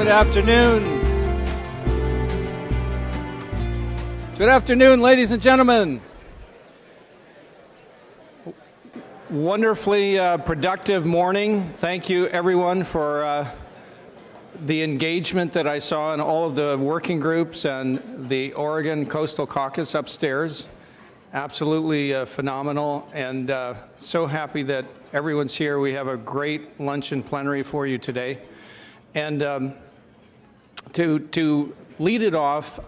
afternoon. Good afternoon, ladies and gentlemen. Wonderfully productive morning. Thank you, everyone, for the engagement that I saw in all of the working groups and the Oregon Coastal Caucus upstairs. Absolutely phenomenal, and so happy that everyone's here. We have a great luncheon plenary for you today. And to lead it off,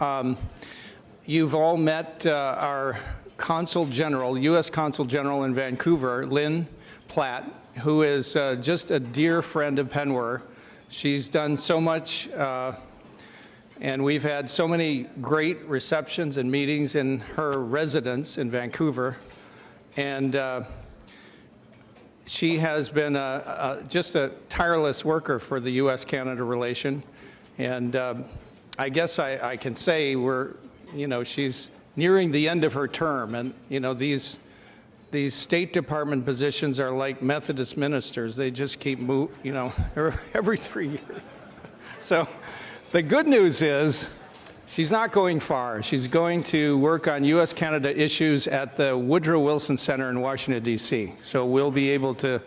you've all met our Consul General, U.S. Consul General in Vancouver, Lynn Platt, who is just a dear friend of PNWER. She's done so much, and we've had so many great receptions and meetings in her residence in Vancouver. And she has been just a tireless worker for the U.S.-Canada relation. And I guess I can say she's nearing the end of her term. And, these State Department positions are like Methodist ministers. They just keep every 3 years. So the good news is she's not going far. She's going to work on U.S.-Canada issues at the Woodrow Wilson Center in Washington, D.C. So we'll be able to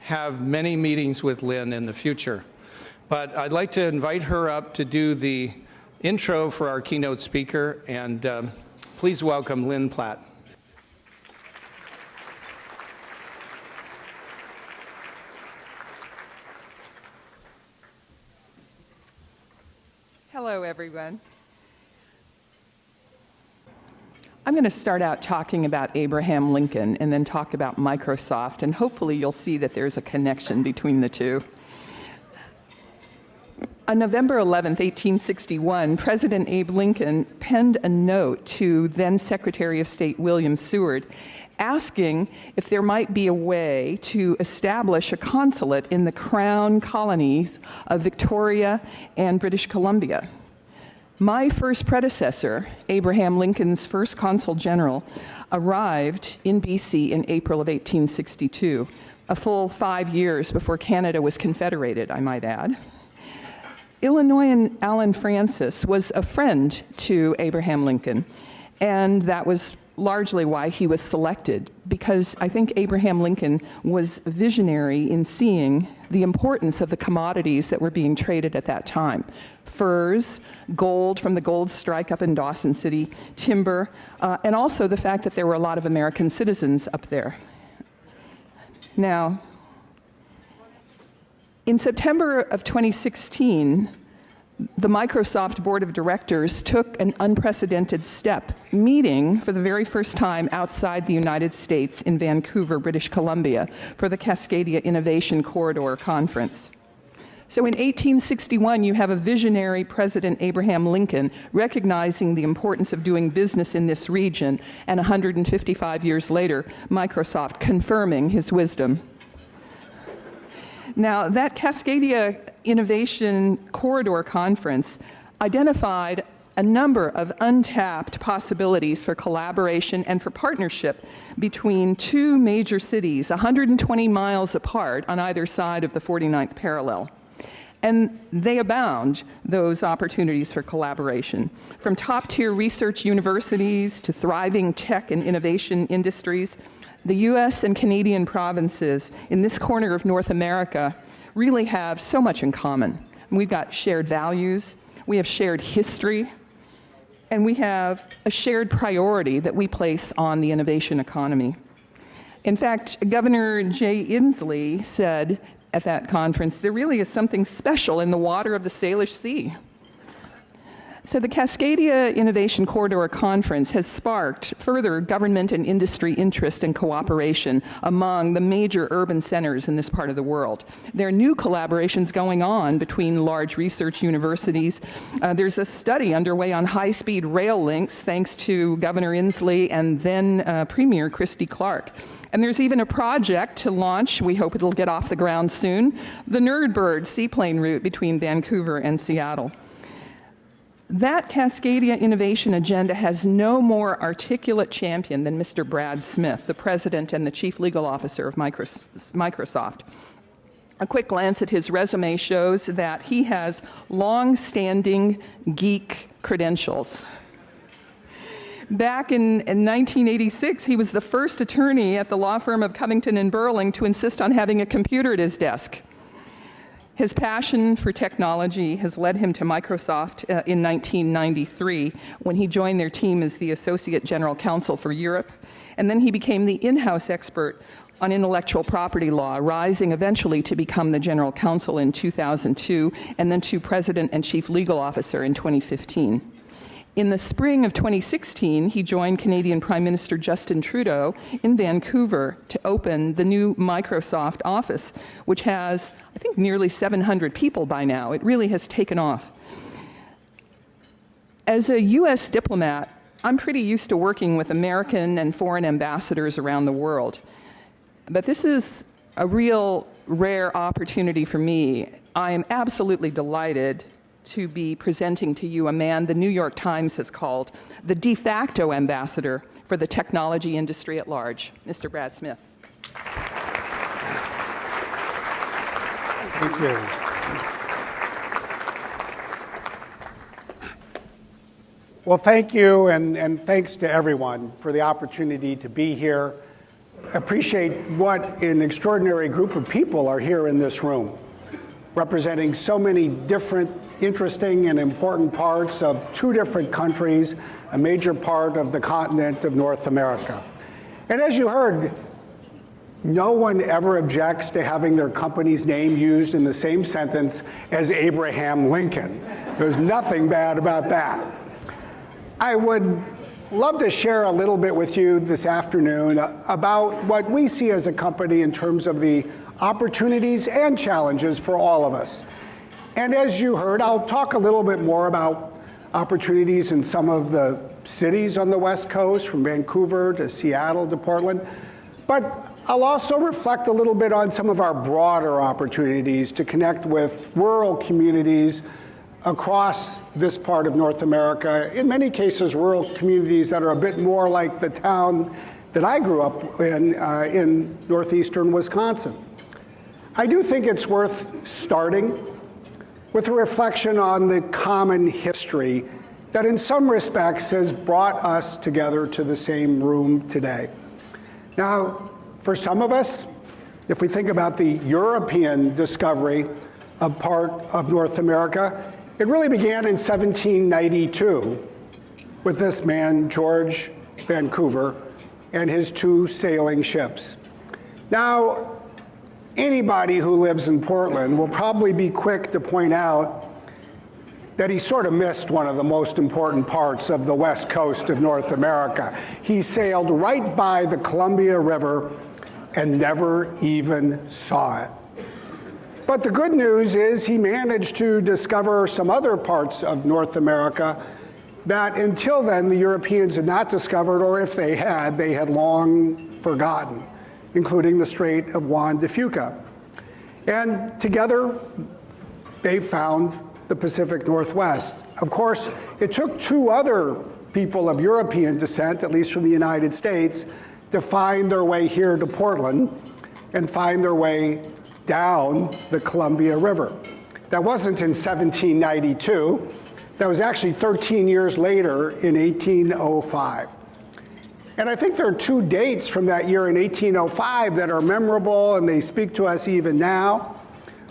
have many meetings with Lynn in the future. But I'd like to invite her up to do the intro for our keynote speaker, and please welcome Lynn Platt. Hello, everyone. I'm going to start out talking about Abraham Lincoln and then talk about Microsoft, and hopefully you'll see that there's a connection between the two. On November 11, 1861, President Abe Lincoln penned a note to then Secretary of State William Seward asking if there might be a way to establish a consulate in the Crown colonies of Victoria and British Columbia. My first predecessor, Abraham Lincoln's first consul general, arrived in BC in April of 1862, a full 5 years before Canada was confederated, I might add. Illinoisan Allen Francis was a friend to Abraham Lincoln, and that was largely why he was selected, because I think Abraham Lincoln was visionary in seeing the importance of the commodities that were being traded at that time. Furs, gold from the gold strike up in Dawson City, timber, and also the fact that there were a lot of American citizens up there. Now, in September of 2016, the Microsoft Board of Directors took an unprecedented step, meeting for the very first time outside the United States in Vancouver, British Columbia, for the Cascadia Innovation Corridor Conference. So in 1861, you have a visionary President Abraham Lincoln recognizing the importance of doing business in this region, and 155 years later, Microsoft confirming his wisdom. Now, that Cascadia Innovation Corridor Conference identified a number of untapped possibilities for collaboration and for partnership between two major cities, 120 miles apart on either side of the 49th parallel. And they abound, those opportunities for collaboration. From top-tier research universities to thriving tech and innovation industries, the U.S. and Canadian provinces in this corner of North America really have so much in common. We've got shared values, we have shared history, and we have a shared priority that we place on the innovation economy. In fact, Governor Jay Inslee said at that conference, there really is something special in the water of the Salish Sea. So the Cascadia Innovation Corridor Conference has sparked further government and industry interest and cooperation among the major urban centers in this part of the world. There are new collaborations going on between large research universities. There's a study underway on high-speed rail links, thanks to Governor Inslee and then Premier Christy Clark. And there's even a project to launch, we hope it'll get off the ground soon, the Nerdbird seaplane route between Vancouver and Seattle. That Cascadia Innovation Agenda has no more articulate champion than Mr. Brad Smith, the President and the Chief Legal Officer of Microsoft. A quick glance at his resume shows that he has long-standing geek credentials. Back in 1986, he was the first attorney at the law firm of Covington and Burling to insist on having a computer at his desk. His passion for technology has led him to Microsoft in 1993 when he joined their team as the Associate General Counsel for Europe, and then he became the in-house expert on intellectual property law, rising eventually to become the General Counsel in 2002 and then to President and Chief Legal Officer in 2015. In the spring of 2016, he joined Canadian Prime Minister Justin Trudeau in Vancouver to open the new Microsoft office, which has, I think, nearly 700 people by now. It really has taken off. As a U.S. diplomat, I'm pretty used to working with American and foreign ambassadors around the world. But this is a real rare opportunity for me. I am absolutely delighted to be presenting to you a man the New York Times has called the de facto ambassador for the technology industry at large, Mr. Brad Smith. Thank you. Well, thank you, and thanks to everyone for the opportunity to be here. Appreciate what an extraordinary group of people are here in this room, representing so many different, interesting, and important parts of two different countries, a major part of the continent of North America. And as you heard, no one ever objects to having their company's name used in the same sentence as Abraham Lincoln. There's nothing bad about that. I would love to share a little bit with you this afternoon about what we see as a company in terms of the opportunities and challenges for all of us. And as you heard, I'll talk a little bit more about opportunities in some of the cities on the West Coast, from Vancouver to Seattle to Portland. But I'll also reflect a little bit on some of our broader opportunities to connect with rural communities across this part of North America, in many cases rural communities that are a bit more like the town that I grew up in northeastern Wisconsin. I do think it's worth starting with a reflection on the common history that in some respects has brought us together to the same room today. Now, for some of us, if we think about the European discovery of part of North America, it really began in 1792 with this man, George Vancouver, and his two sailing ships. Now, anybody who lives in Portland will probably be quick to point out that he sort of missed one of the most important parts of the west coast of North America. He sailed right by the Columbia River and never even saw it. But the good news is he managed to discover some other parts of North America that until then the Europeans had not discovered, or if they had long forgotten, including the Strait of Juan de Fuca. And together they found the Pacific Northwest. Of course, it took two other people of European descent, at least from the United States, to find their way here to Portland and find their way down the Columbia River. That wasn't in 1792. That was actually 13 years later in 1805. And I think there are two dates from that year in 1805 that are memorable, and they speak to us even now.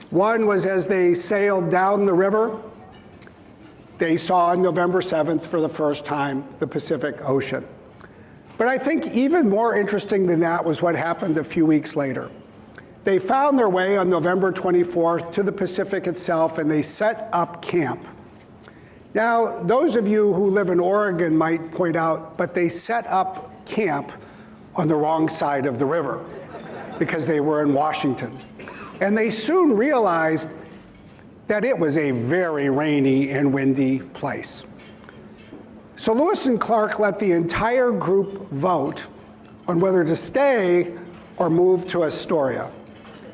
One was as they sailed down the river, they saw on November 7th for the first time the Pacific Ocean. But I think even more interesting than that was what happened a few weeks later. They found their way on November 24th to the Pacific itself, and they set up camp. Now, those of you who live in Oregon might point out, but they set up camp on the wrong side of the river because they were in Washington. And they soon realized that it was a very rainy and windy place. So Lewis and Clark let the entire group vote on whether to stay or move to Astoria.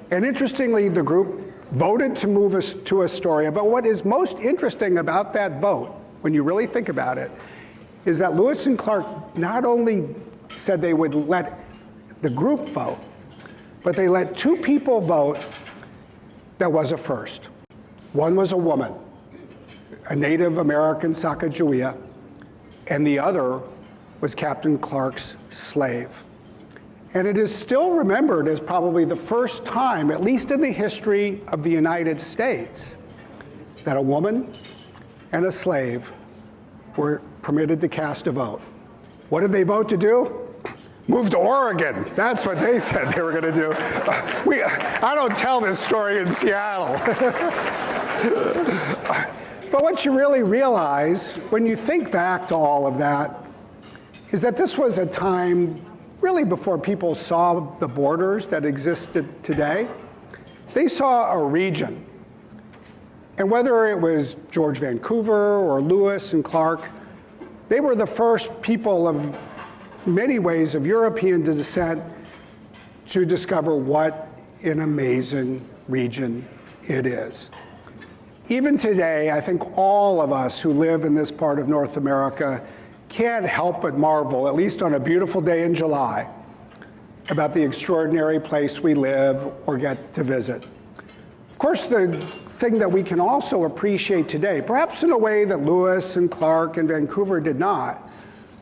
And interestingly, the group voted to move us to Astoria. But what is most interesting about that vote, when you really think about it, is that Lewis and Clark not only said they would let the group vote, but they let two people vote that was a first. One was a woman, a Native American Sacagawea, and the other was Captain Clark's slave. And it is still remembered as probably the first time, at least in the history of the United States, that a woman and a slave were permitted to cast a vote. What did they vote to do? Move to Oregon. That's what they said they were going to do. I don't tell this story in Seattle. But what you really realize when you think back to all of that is that this was a time really before people saw the borders that existed today. They saw a region. And whether it was George Vancouver or Lewis and Clark, they were the first people of many ways of European descent to discover what an amazing region it is. Even today, I think all of us who live in this part of North America can't help but marvel, at least on a beautiful day in July, about the extraordinary place we live or get to visit. Of course, the thing that we can also appreciate today, perhaps in a way that Lewis and Clark and Vancouver did not,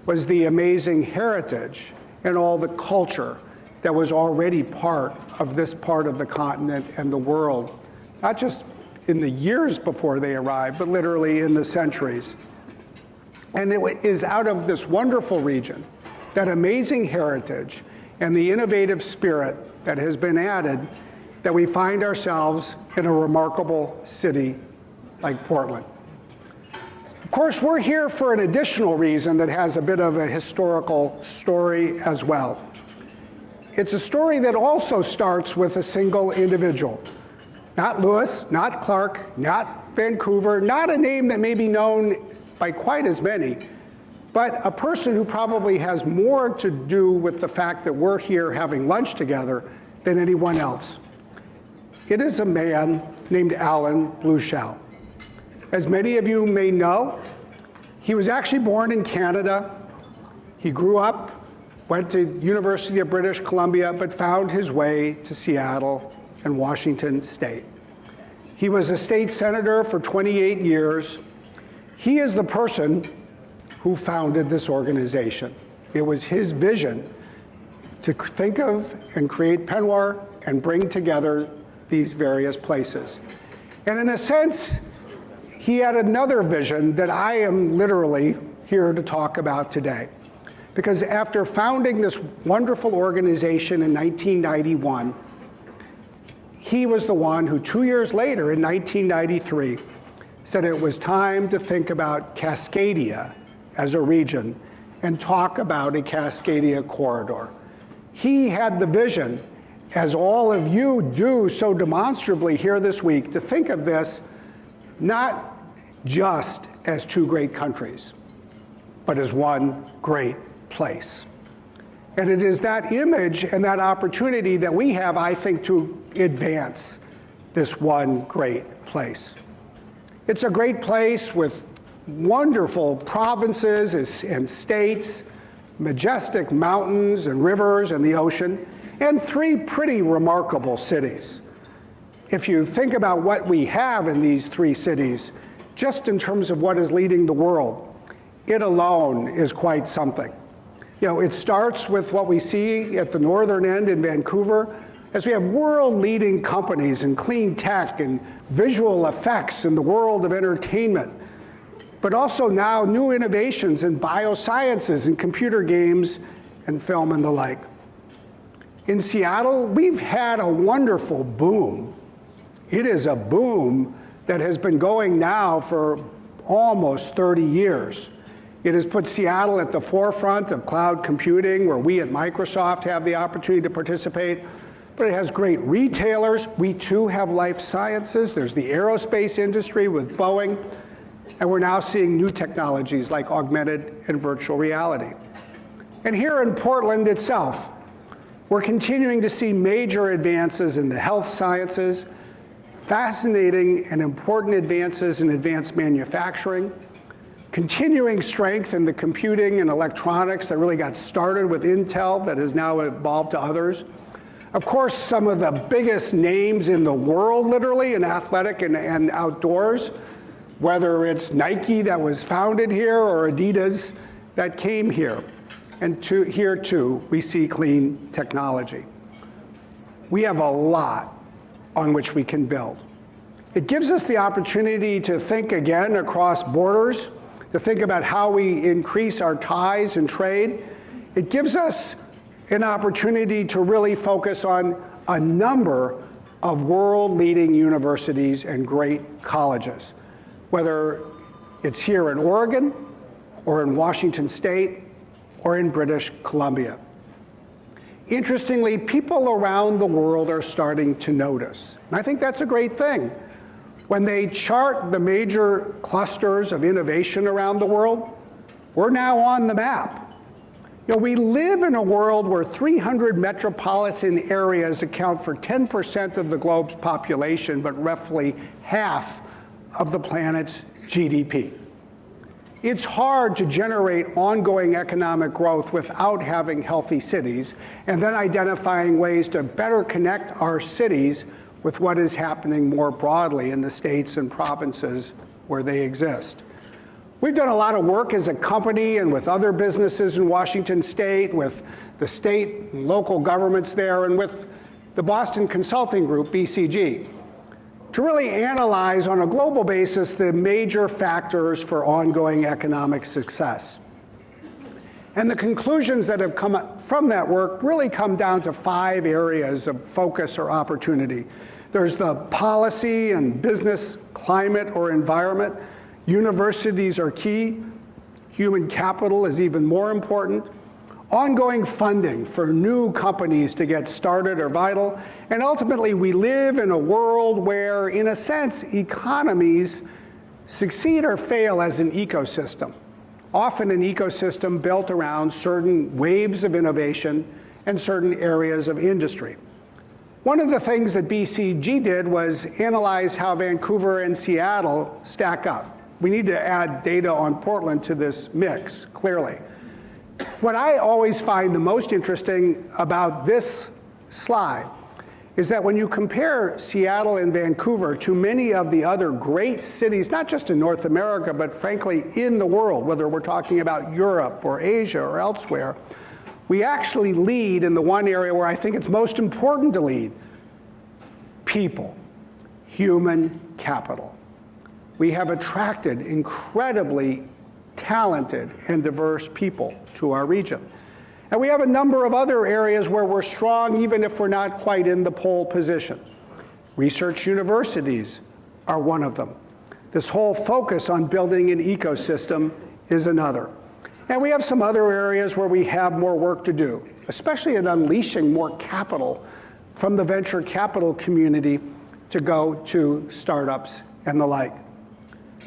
was the amazing heritage and all the culture that was already part of this part of the continent and the world, not just in the years before they arrived, but literally in the centuries. And it is out of this wonderful region, that amazing heritage, and the innovative spirit that has been added, that we find ourselves in a remarkable city like Portland. Of course, we're here for an additional reason that has a bit of a historical story as well. It's a story that also starts with a single individual. Not Lewis, not Clark, not Vancouver, not a name that may be known by quite as many, but a person who probably has more to do with the fact that we're here having lunch together than anyone else. It is a man named Alan Bluchel. As many of you may know, he was actually born in Canada. He grew up, went to University of British Columbia, but found his way to Seattle and Washington State. He was a state senator for 28 years. He is the person who founded this organization. It was his vision to think of and create PNWER and bring together these various places. And in a sense, he had another vision that I am literally here to talk about today. Because after founding this wonderful organization in 1991, he was the one who 2 years later, in 1993, said it was time to think about Cascadia as a region and talk about a Cascadia corridor. He had the vision, as all of you do so demonstrably here this week, to think of this not just as two great countries, but as one great place. And it is that image and that opportunity that we have, I think, to advance this one great place. It's a great place with wonderful provinces and states, majestic mountains and rivers and the ocean, and three pretty remarkable cities. If you think about what we have in these three cities, just in terms of what is leading the world, it alone is quite something. You know, it starts with what we see at the northern end in Vancouver, as we have world-leading companies in clean tech and visual effects in the world of entertainment, but also now new innovations in biosciences and computer games and film and the like. In Seattle, we've had a wonderful boom. It is a boom that has been going now for almost 30 years. It has put Seattle at the forefront of cloud computing, where we at Microsoft have the opportunity to participate. But it has great retailers. We too have life sciences. There's the aerospace industry with Boeing. And we're now seeing new technologies like augmented and virtual reality. And here in Portland itself, we're continuing to see major advances in the health sciences, fascinating and important advances in advanced manufacturing, continuing strength in the computing and electronics that really got started with Intel that has now evolved to others, Of course, some of the biggest names in the world, literally, in athletic and outdoors, whether it's Nike that was founded here or Adidas that came here. And here, too, we see clean technology. We have a lot on which we can build. It gives us the opportunity to think again across borders, to think about how we increase our ties and trade. It gives us an opportunity to really focus on a number of world-leading universities and great colleges, whether it's here in Oregon or in Washington State or in British Columbia. Interestingly, people around the world are starting to notice. And I think that's a great thing. When they chart the major clusters of innovation around the world, we're now on the map. You know, we live in a world where 300 metropolitan areas account for 10% of the globe's population, but roughly half of the planet's GDP. It's hard to generate ongoing economic growth without having healthy cities and then identifying ways to better connect our cities with what is happening more broadly in the states and provinces where they exist. We've done a lot of work as a company and with other businesses in Washington State, with the state and local governments there, and with the Boston Consulting Group, BCG, to really analyze on a global basis the major factors for ongoing economic success. And the conclusions that have come from that work really come down to 5 areas of focus or opportunity. There's the policy and business climate or environment. Universities are key. Human capital is even more important. Ongoing funding for new companies to get started are vital. And ultimately, we live in a world where, in a sense, economies succeed or fail as an ecosystem. Often an ecosystem built around certain waves of innovation and certain areas of industry. One of the things that BCG did was analyze how Vancouver and Seattle stack up. We need to add data on Portland to this mix, clearly. What I always find the most interesting about this slide is that when you compare Seattle and Vancouver to many of the other great cities, not just in North America, but frankly in the world, whether we're talking about Europe or Asia or elsewhere, we actually lead in the one area where I think it's most important to lead: people, human capital. We have attracted incredibly talented and diverse people to our region. And we have a number of other areas where we're strong, even if we're not quite in the pole position. Research universities are one of them. This whole focus on building an ecosystem is another. And we have some other areas where we have more work to do, especially in unleashing more capital from the venture capital community to go to startups and the like.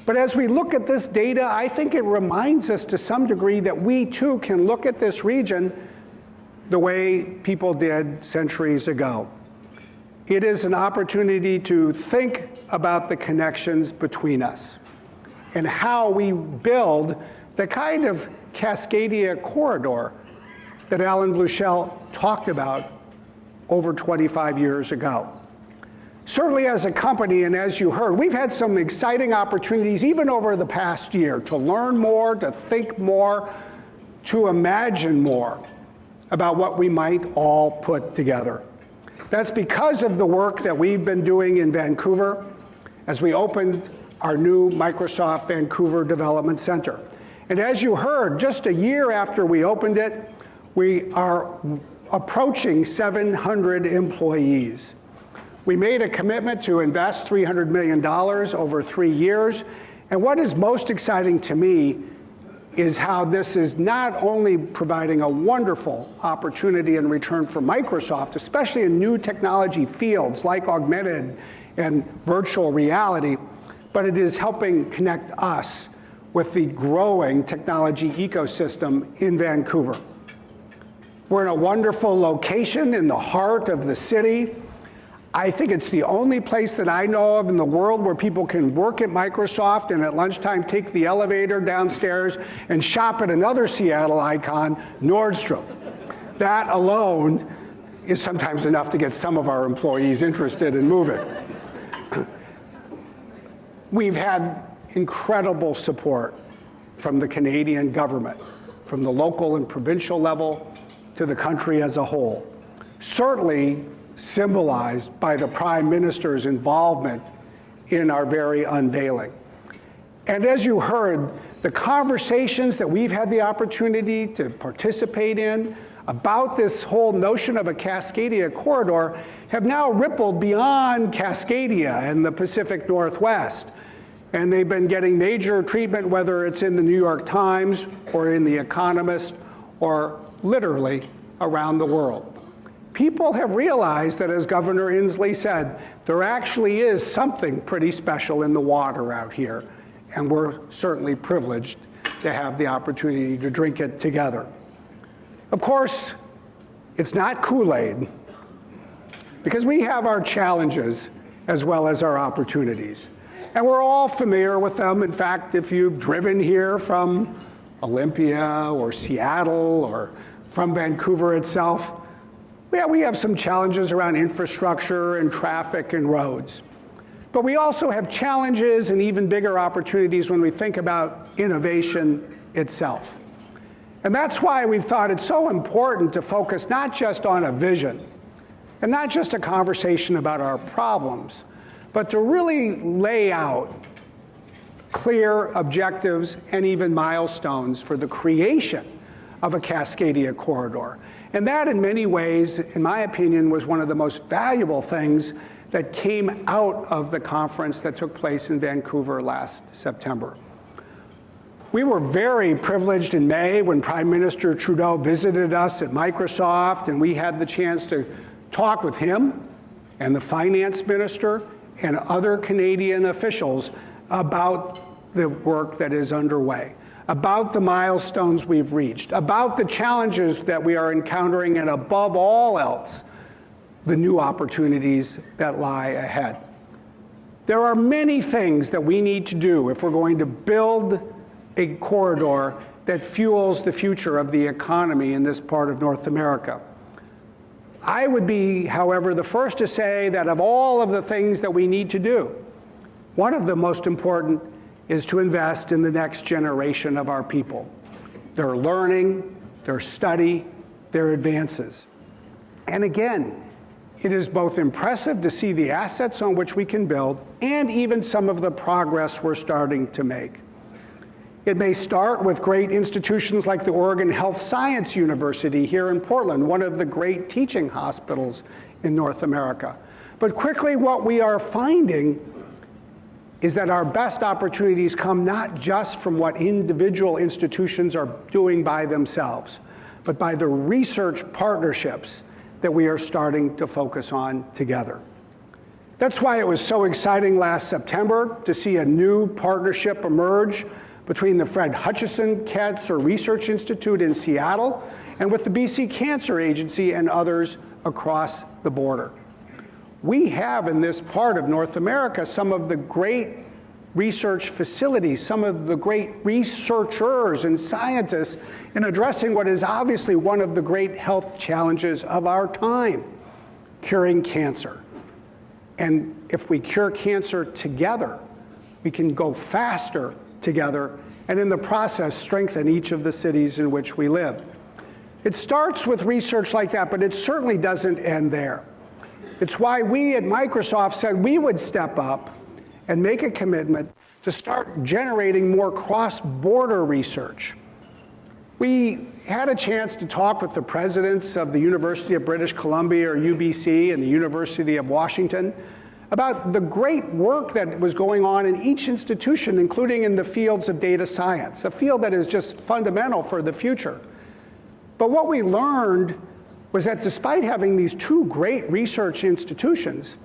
But as we look at this data, I think it reminds us to some degree that we too can look at this region the way people did centuries ago. It is an opportunity to think about the connections between us and how we build the kind of Cascadia corridor that Alan Bluchel talked about over 25 years ago. Certainly as a company, and as you heard, we've had some exciting opportunities even over the past year to learn more, to think more, to imagine more about what we might all put together. That's because of the work that we've been doing in Vancouver as we opened our new Microsoft Vancouver Development Center. And as you heard, just a year after we opened it, we are approaching 700 employees. We made a commitment to invest $300 million over 3 years. And what is most exciting to me is how this is not only providing a wonderful opportunity in return for Microsoft, especially in new technology fields like augmented and virtual reality, but it is helping connect us with the growing technology ecosystem in Vancouver. We're in a wonderful location in the heart of the city. I think it's the only place that I know of in the world where people can work at Microsoft and at lunchtime take the elevator downstairs and shop at another Seattle icon, Nordstrom. That alone is sometimes enough to get some of our employees interested in moving. We've had incredible support from the Canadian government, from the local and provincial level to the country as a whole, certainly symbolized by the Prime Minister's involvement in our very unveiling. And as you heard, the conversations that we've had the opportunity to participate in about this whole notion of a Cascadia corridor have now rippled beyond Cascadia and the Pacific Northwest. And they've been getting major treatment, whether it's in the New York Times or in The Economist or literally around the world. People have realized that, as Governor Inslee said, there actually is something pretty special in the water out here, and we're certainly privileged to have the opportunity to drink it together. Of course, it's not Kool-Aid, because we have our challenges as well as our opportunities. And we're all familiar with them. In fact, if you've driven here from Olympia or Seattle or from Vancouver itself, we have some challenges around infrastructure and traffic and roads. But we also have challenges and even bigger opportunities when we think about innovation itself. And that's why we've thought it's so important to focus not just on a vision and not just a conversation about our problems, but to really lay out clear objectives and even milestones for the creation of a Cascadia corridor. And that, in many ways, in my opinion, was one of the most valuable things that came out of the conference that took place in Vancouver last September. We were very privileged in May when Prime Minister Trudeau visited us at Microsoft, and we had the chance to talk with him and the finance minister and other Canadian officials about the work that is underway, about the milestones we've reached, about the challenges that we are encountering, and above all else, the new opportunities that lie ahead. There are many things that we need to do if we're going to build a corridor that fuels the future of the economy in this part of North America. I would be, however, the first to say that of all of the things that we need to do, one of the most important is to invest in the next generation of our people, their learning, their study, their advances. And again, it is both impressive to see the assets on which we can build and even some of the progress we're starting to make. It may start with great institutions like the Oregon Health Science University here in Portland, one of the great teaching hospitals in North America. But quickly, what we are finding is that our best opportunities come not just from what individual institutions are doing by themselves, but by the research partnerships that we are starting to focus on together. That's why it was so exciting last September to see a new partnership emerge between the Fred Hutchinson Cancer Research Institute in Seattle and with the BC Cancer Agency and others across the border. We have in this part of North America some of the great research facilities, some of the great researchers and scientists in addressing what is obviously one of the great health challenges of our time, curing cancer. And if we cure cancer together, we can go faster together and in the process strengthen each of the cities in which we live. It starts with research like that, but it certainly doesn't end there. It's why we at Microsoft said we would step up and make a commitment to start generating more cross-border research. We had a chance to talk with the presidents of the University of British Columbia, or UBC, and the University of Washington about the great work that was going on in each institution, including in the fields of data science, a field that is just fundamental for the future. But what we learned was that despite having these two great research institutions,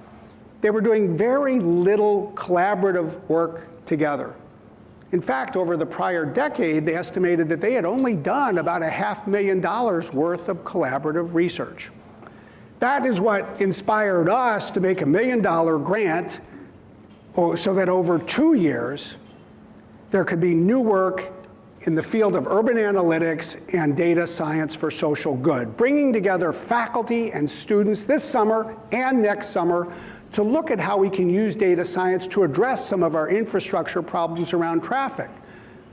they were doing very little collaborative work together. In fact, over the prior decade, they estimated that they had only done about $500,000 worth of collaborative research. That is what inspired us to make a $1 million grant so that over 2 years, there could be new work in the field of urban analytics and data science for social good, bringing together faculty and students this summer and next summer to look at how we can use data science to address some of our infrastructure problems around traffic,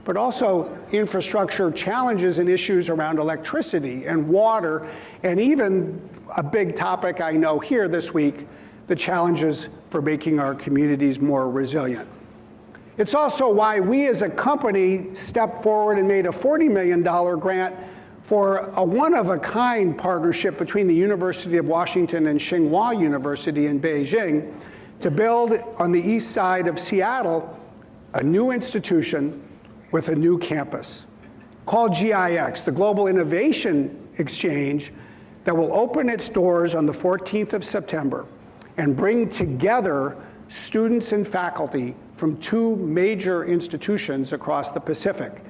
but also infrastructure challenges and issues around electricity and water, and even a big topic I know here this week, the challenges for making our communities more resilient. It's also why we as a company stepped forward and made a $40 million grant for a one-of-a-kind partnership between the University of Washington and Tsinghua University in Beijing to build on the east side of Seattle a new institution with a new campus called GIX, the Global Innovation Exchange, that will open its doors on the 14th of September and bring together students and faculty from two major institutions across the Pacific.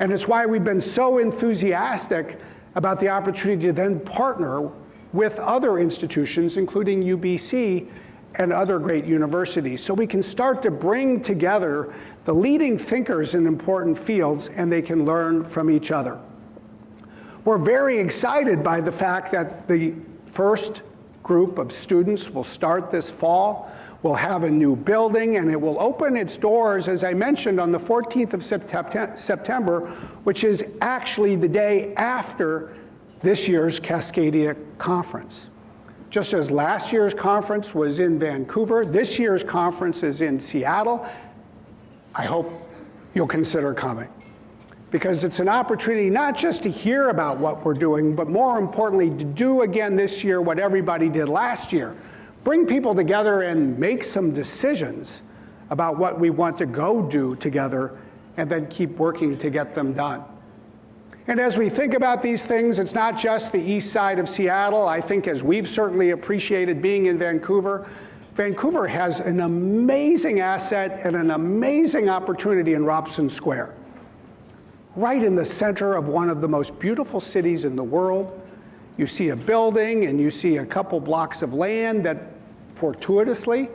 And it's why we've been so enthusiastic about the opportunity to then partner with other institutions, including UBC and other great universities, so we can start to bring together the leading thinkers in important fields and they can learn from each other. We're very excited by the fact that the first group of students will start this fall. We'll have a new building, and it will open its doors, as I mentioned, on the 14th of September, which is actually the day after this year's Cascadia conference. Just as last year's conference was in Vancouver, this year's conference is in Seattle. I hope you'll consider coming, because it's an opportunity not just to hear about what we're doing, but more importantly, to do again this year what everybody did last year. Bring people together and make some decisions about what we want to go do together, and then keep working to get them done. And as we think about these things, it's not just the east side of Seattle. I think as we've certainly appreciated being in Vancouver, Vancouver has an amazing asset and an amazing opportunity in Robson Square. Right in the center of one of the most beautiful cities in the world, you see a building and you see a couple blocks of land that fortuitously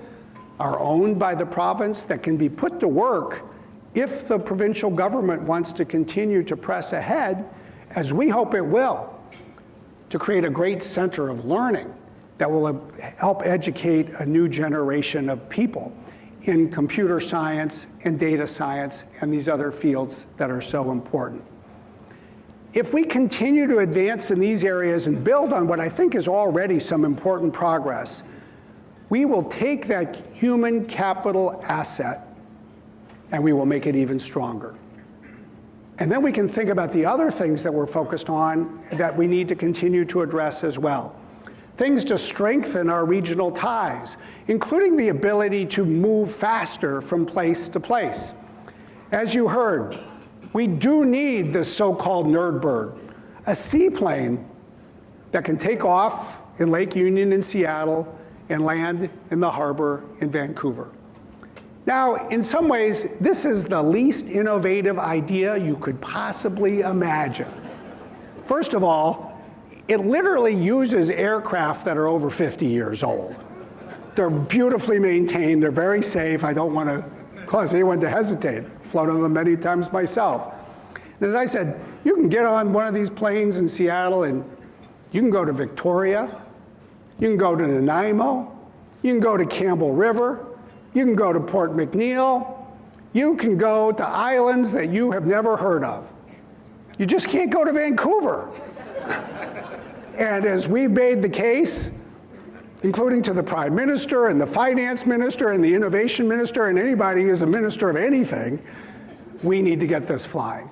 are owned by the province that can be put to work if the provincial government wants to continue to press ahead, as we hope it will, to create a great center of learning that will help educate a new generation of people in computer science and data science and these other fields that are so important. If we continue to advance in these areas and build on what I think is already some important progress, we will take that human capital asset and we will make it even stronger. And then we can think about the other things that we're focused on that we need to continue to address as well. Things to strengthen our regional ties, including the ability to move faster from place to place. As you heard, we do need this so-called nerdbird, a seaplane that can take off in Lake Union in Seattle and land in the harbor in Vancouver. Now, in some ways, this is the least innovative idea you could possibly imagine. First of all, it literally uses aircraft that are over 50 years old. They're beautifully maintained, they're very safe. I don't want to cause anyone to hesitate. I've flown on them many times myself. And as I said, you can get on one of these planes in Seattle and you can go to Victoria, you can go to Nanaimo, you can go to Campbell River, you can go to Port McNeill, you can go to islands that you have never heard of. You just can't go to Vancouver. And as we made the case, including to the Prime Minister and the Finance Minister and the Innovation Minister and anybody who's a minister of anything, we need to get this flying,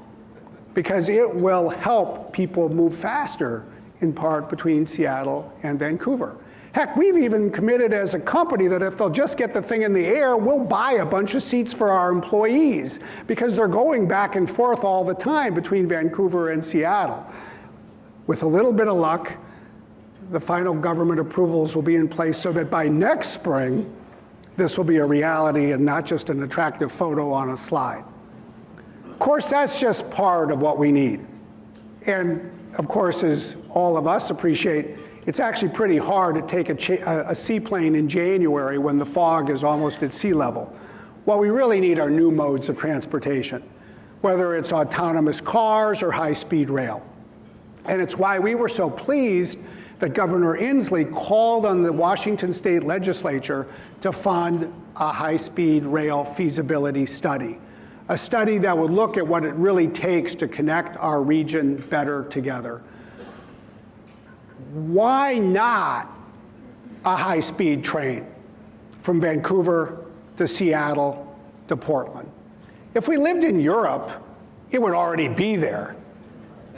because it will help people move faster, in part between Seattle and Vancouver. Heck, we've even committed as a company that if they'll just get the thing in the air, we'll buy a bunch of seats for our employees, because they're going back and forth all the time between Vancouver and Seattle. With a little bit of luck, the final government approvals will be in place so that by next spring, this will be a reality and not just an attractive photo on a slide. Of course, that's just part of what we need. And of course, as all of us appreciate, it's actually pretty hard to take a seaplane in January when the fog is almost at sea level. What we really need are new modes of transportation. whether it's autonomous cars or high-speed rail. And it's why we were so pleased that Governor Inslee called on the Washington State Legislature to fund a high-speed rail feasibility study, a study that would look at what it really takes to connect our region better together. Why not a high-speed train from Vancouver to Seattle to Portland? If we lived in Europe, it would already be there.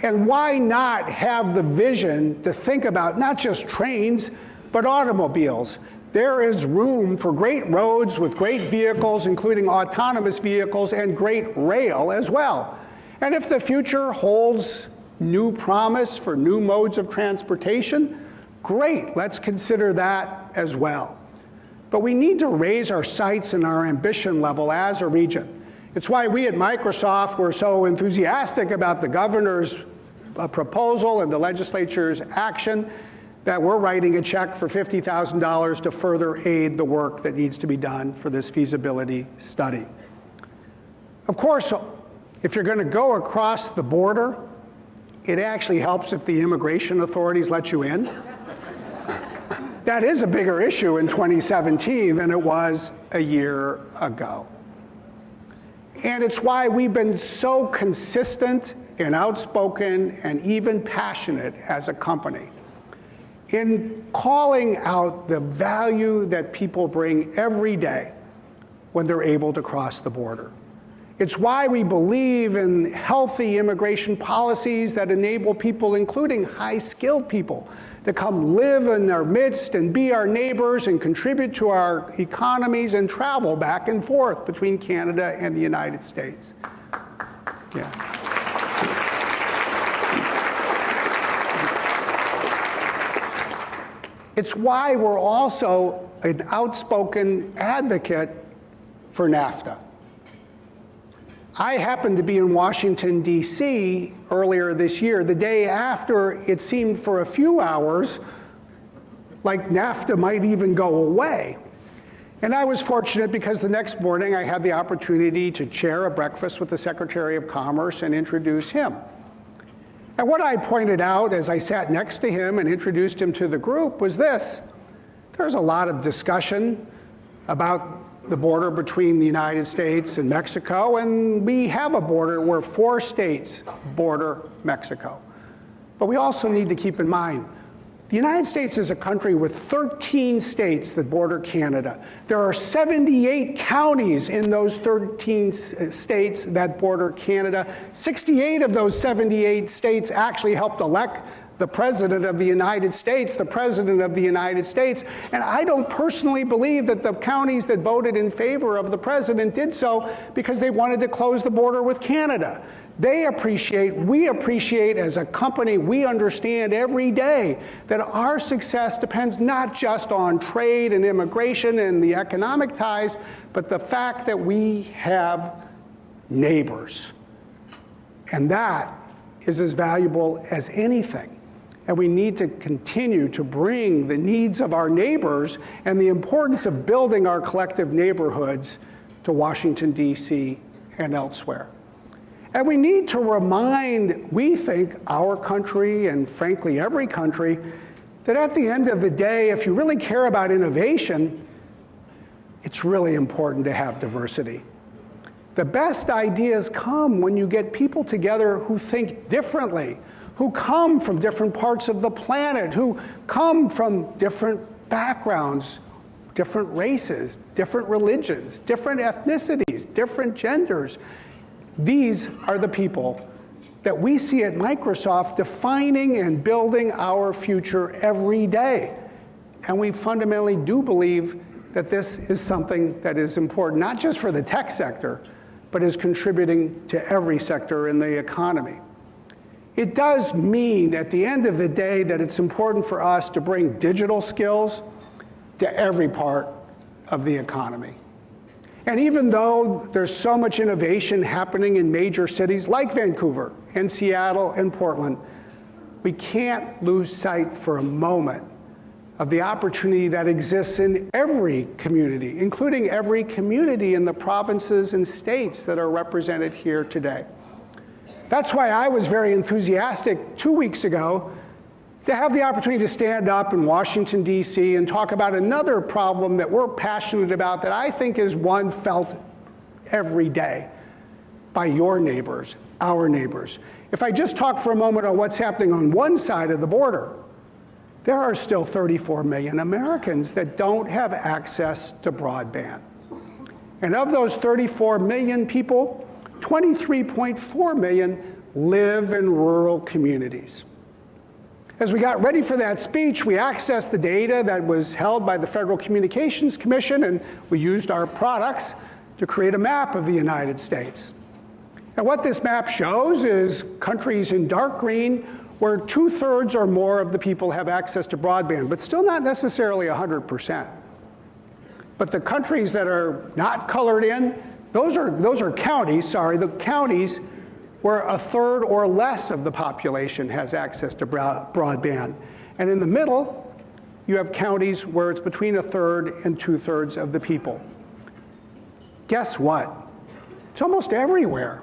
And why not have the vision to think about not just trains, but automobiles? There is room for great roads with great vehicles, including autonomous vehicles, and great rail as well. And if the future holds new promise for new modes of transportation, great, let's consider that as well. But we need to raise our sights and our ambition level as a region. It's why we at Microsoft were so enthusiastic about the governor's proposal and the legislature's action that we're writing a check for $50,000 to further aid the work that needs to be done for this feasibility study. Of course, if you're going to go across the border, it actually helps if the immigration authorities let you in. That is a bigger issue in 2017 than it was a year ago. And it's why we've been so consistent and outspoken and even passionate as a company in calling out the value that people bring every day when they're able to cross the border. It's why we believe in healthy immigration policies that enable people, including high-skilled people, to come live in our midst and be our neighbors and contribute to our economies and travel back and forth between Canada and the United States. Yeah. It's why we're also an outspoken advocate for NAFTA. I happened to be in Washington, D.C. earlier this year, the day after it seemed for a few hours like NAFTA might even go away. And I was fortunate because the next morning I had the opportunity to chair a breakfast with the Secretary of Commerce and introduce him. And what I pointed out as I sat next to him and introduced him to the group was this. There's a lot of discussion about the border between the United States and Mexico, and we have a border where 4 states border Mexico. But we also need to keep in mind, the United States is a country with 13 states that border Canada. There are 78 counties in those 13 states that border Canada. 68 of those 78 states actually helped elect the President of the United States, the President of the United States. And I don't personally believe that the counties that voted in favor of the President did so because they wanted to close the border with Canada. They appreciate, we appreciate as a company, we understand every day that our success depends not just on trade and immigration and the economic ties, but the fact that we have neighbors. And that is as valuable as anything. And we need to continue to bring the needs of our neighbors and the importance of building our collective neighborhoods to Washington, D.C. and elsewhere. And we need to remind, we think, our country and frankly every country, that at the end of the day, if you really care about innovation, it's really important to have diversity. The best ideas come when you get people together who think differently, who come from different parts of the planet, who come from different backgrounds, different races, different religions, different ethnicities, different genders. These are the people that we see at Microsoft defining and building our future every day. And we fundamentally do believe that this is something that is important, not just for the tech sector, but is contributing to every sector in the economy. It does mean, at the end of the day, that it's important for us to bring digital skills to every part of the economy. And even though there's so much innovation happening in major cities like Vancouver and Seattle and Portland, we can't lose sight for a moment of the opportunity that exists in every community, including every community in the provinces and states that are represented here today. That's why I was very enthusiastic 2 weeks ago to have the opportunity to stand up in Washington, D.C. and talk about another problem that we're passionate about that I think is one felt every day by your neighbors, our neighbors. If I just talk for a moment on what's happening on one side of the border, there are still 34 million Americans that don't have access to broadband. And of those 34 million people, 23.4 million live in rural communities. As we got ready for that speech, we accessed the data that was held by the Federal Communications Commission, and we used our products to create a map of the United States. And what this map shows is countries in dark green where 2/3 or more of the people have access to broadband, but still not necessarily 100%. But the countries that are not colored in, those are counties, the counties where 1/3 or less of the population has access to broadband. And in the middle, you have counties where it's between 1/3 and 2/3 of the people. Guess what? It's almost everywhere.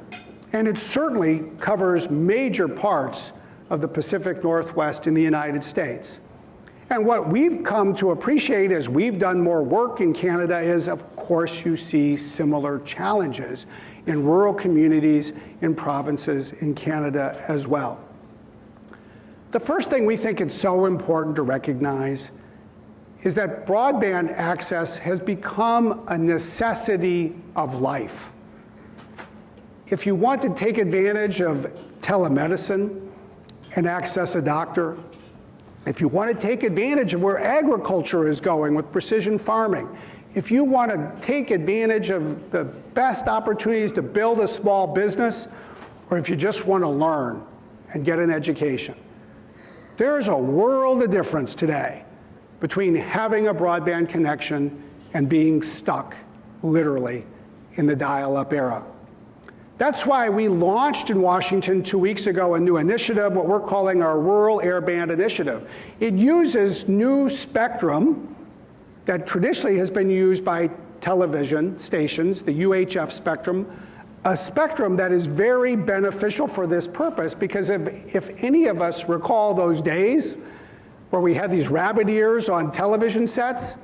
And it certainly covers major parts of the Pacific Northwest in the United States. And what we've come to appreciate as we've done more work in Canada is, of course, you see similar challenges in rural communities, in provinces in Canada as well. The first thing we think it's so important to recognize is that broadband access has become a necessity of life. If you want to take advantage of telemedicine and access a doctor, if you want to take advantage of where agriculture is going with precision farming, if you want to take advantage of the best opportunities to build a small business, or if you just want to learn and get an education, there's a world of difference today between having a broadband connection and being stuck, literally, in the dial-up era. That's why we launched in Washington 2 weeks ago a new initiative, what we're calling our Rural Airband Initiative. It uses new spectrum that traditionally has been used by television stations, the UHF spectrum, a spectrum that is very beneficial for this purpose, because if any of us recall those days where we had these rabbit ears on television sets,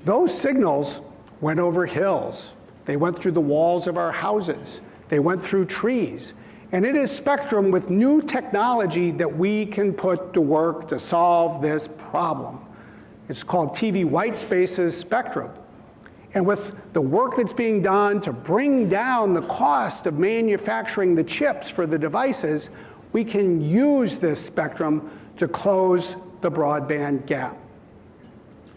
those signals went over hills. They went through the walls of our houses. They went through trees. And it is spectrum with new technology that we can put to work to solve this problem. It's called TV white spaces spectrum. And with the work that's being done to bring down the cost of manufacturing the chips for the devices, we can use this spectrum to close the broadband gap.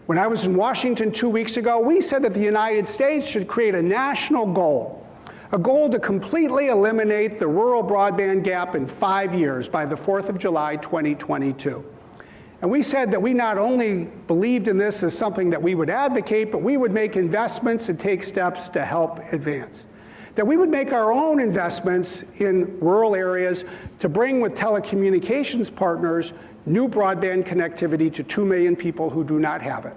When I was in Washington 2 weeks ago, we said that the United States should create a national goal, a goal to completely eliminate the rural broadband gap in 5 years by the 4th of July, 2022. And we said that we not only believed in this as something that we would advocate, but we would make investments and take steps to help advance. That we would make our own investments in rural areas to bring with telecommunications partners new broadband connectivity to 2 million people who do not have it.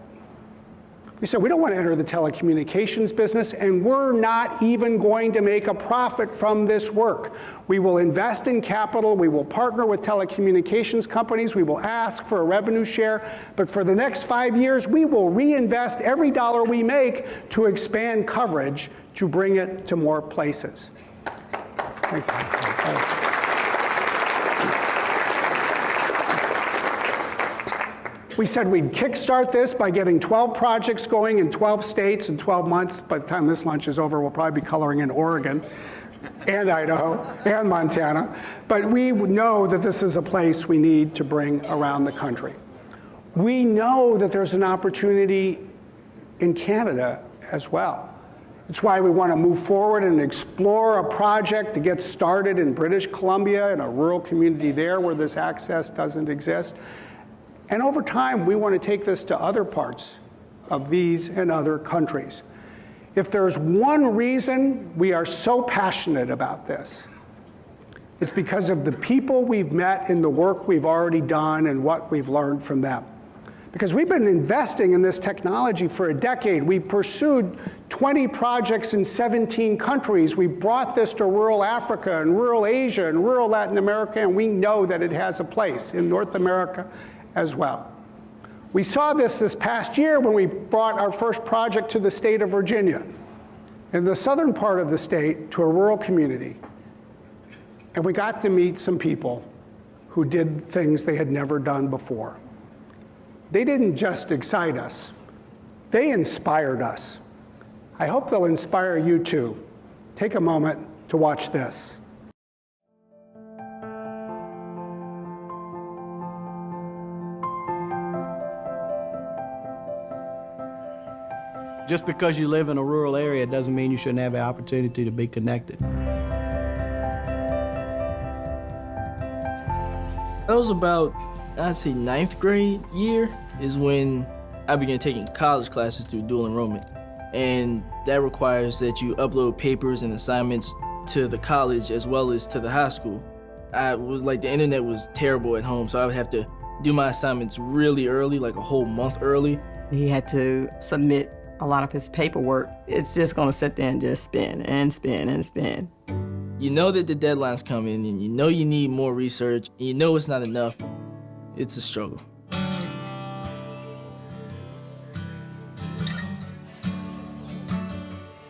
We said we don't want to enter the telecommunications business, and we're not even going to make a profit from this work. We will invest in capital, we will partner with telecommunications companies, we will ask for a revenue share, but for the next 5 years, we will reinvest every dollar we make to expand coverage to bring it to more places. Thank you. We said we'd kickstart this by getting 12 projects going in 12 states in 12 months. By the time this lunch is over, we'll probably be coloring in Oregon and Idaho and Montana. But we know that this is a place we need to bring around the country. We know that there's an opportunity in Canada as well. It's why we want to move forward and explore a project to get started in British Columbia, in a rural community there where this access doesn't exist. And over time, we want to take this to other parts of these and other countries. If there's one reason we are so passionate about this, it's because of the people we've met in the work we've already done and what we've learned from them. Because we've been investing in this technology for a decade. We pursued 20 projects in 17 countries. We brought this to rural Africa and rural Asia and rural Latin America, and we know that it has a place in North America as well. We saw this past year when we brought our first project to the state of Virginia, in the southern part of the state, to a rural community. And we got to meet some people who did things they had never done before. They didn't just excite us, they inspired us. I hope they'll inspire you too. Take a moment to watch this. Just because you live in a rural area doesn't mean you shouldn't have an opportunity to be connected. That was about, I'd say, 9th grade year is when I began taking college classes through dual enrollment. And that requires that you upload papers and assignments to the college as well as to the high school. The internet was terrible at home, so I would have to do my assignments really early, like a whole month early. He had to submit a lot of his paperwork. It's just gonna sit there and just spin and spin and spin. You know that the deadline's coming, and you know you need more research, and you know it's not enough. It's a struggle.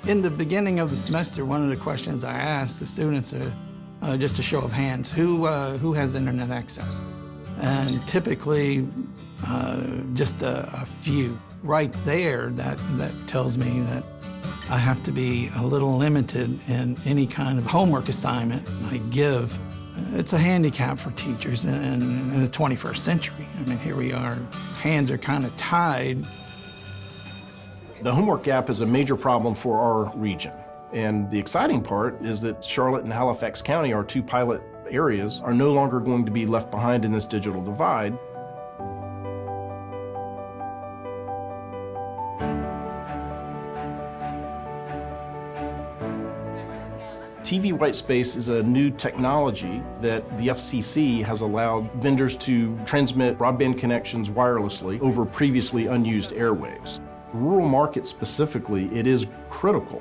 In the beginning of the semester, one of the questions I asked the students are just a show of hands, who has internet access? And typically, just a few. Right there, that tells me that I have to be a little limited in any kind of homework assignment I give. It's a handicap for teachers in the 21st century. I mean, here we are, hands are kind of tied. The homework gap is a major problem for our region. And the exciting part is that Charlotte and Halifax County, our two pilot areas, are no longer going to be left behind in this digital divide. TV white space is a new technology that the FCC has allowed vendors to transmit broadband connections wirelessly over previously unused airwaves. Rural markets specifically, it is critical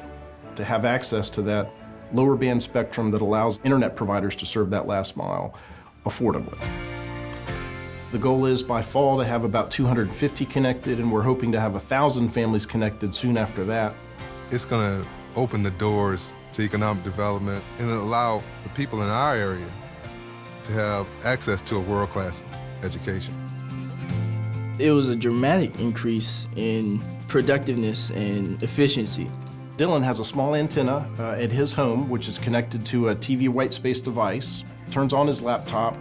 to have access to that lower band spectrum that allows internet providers to serve that last mile affordably. The goal is by fall to have about 250 connected, and we're hoping to have 1,000 families connected soon after that. It's going to open the doors to economic development and allow the people in our area to have access to a world-class education. It was a dramatic increase in productiveness and efficiency. Dylan has a small antenna at his home, which is connected to a TV white space device, turns on his laptop,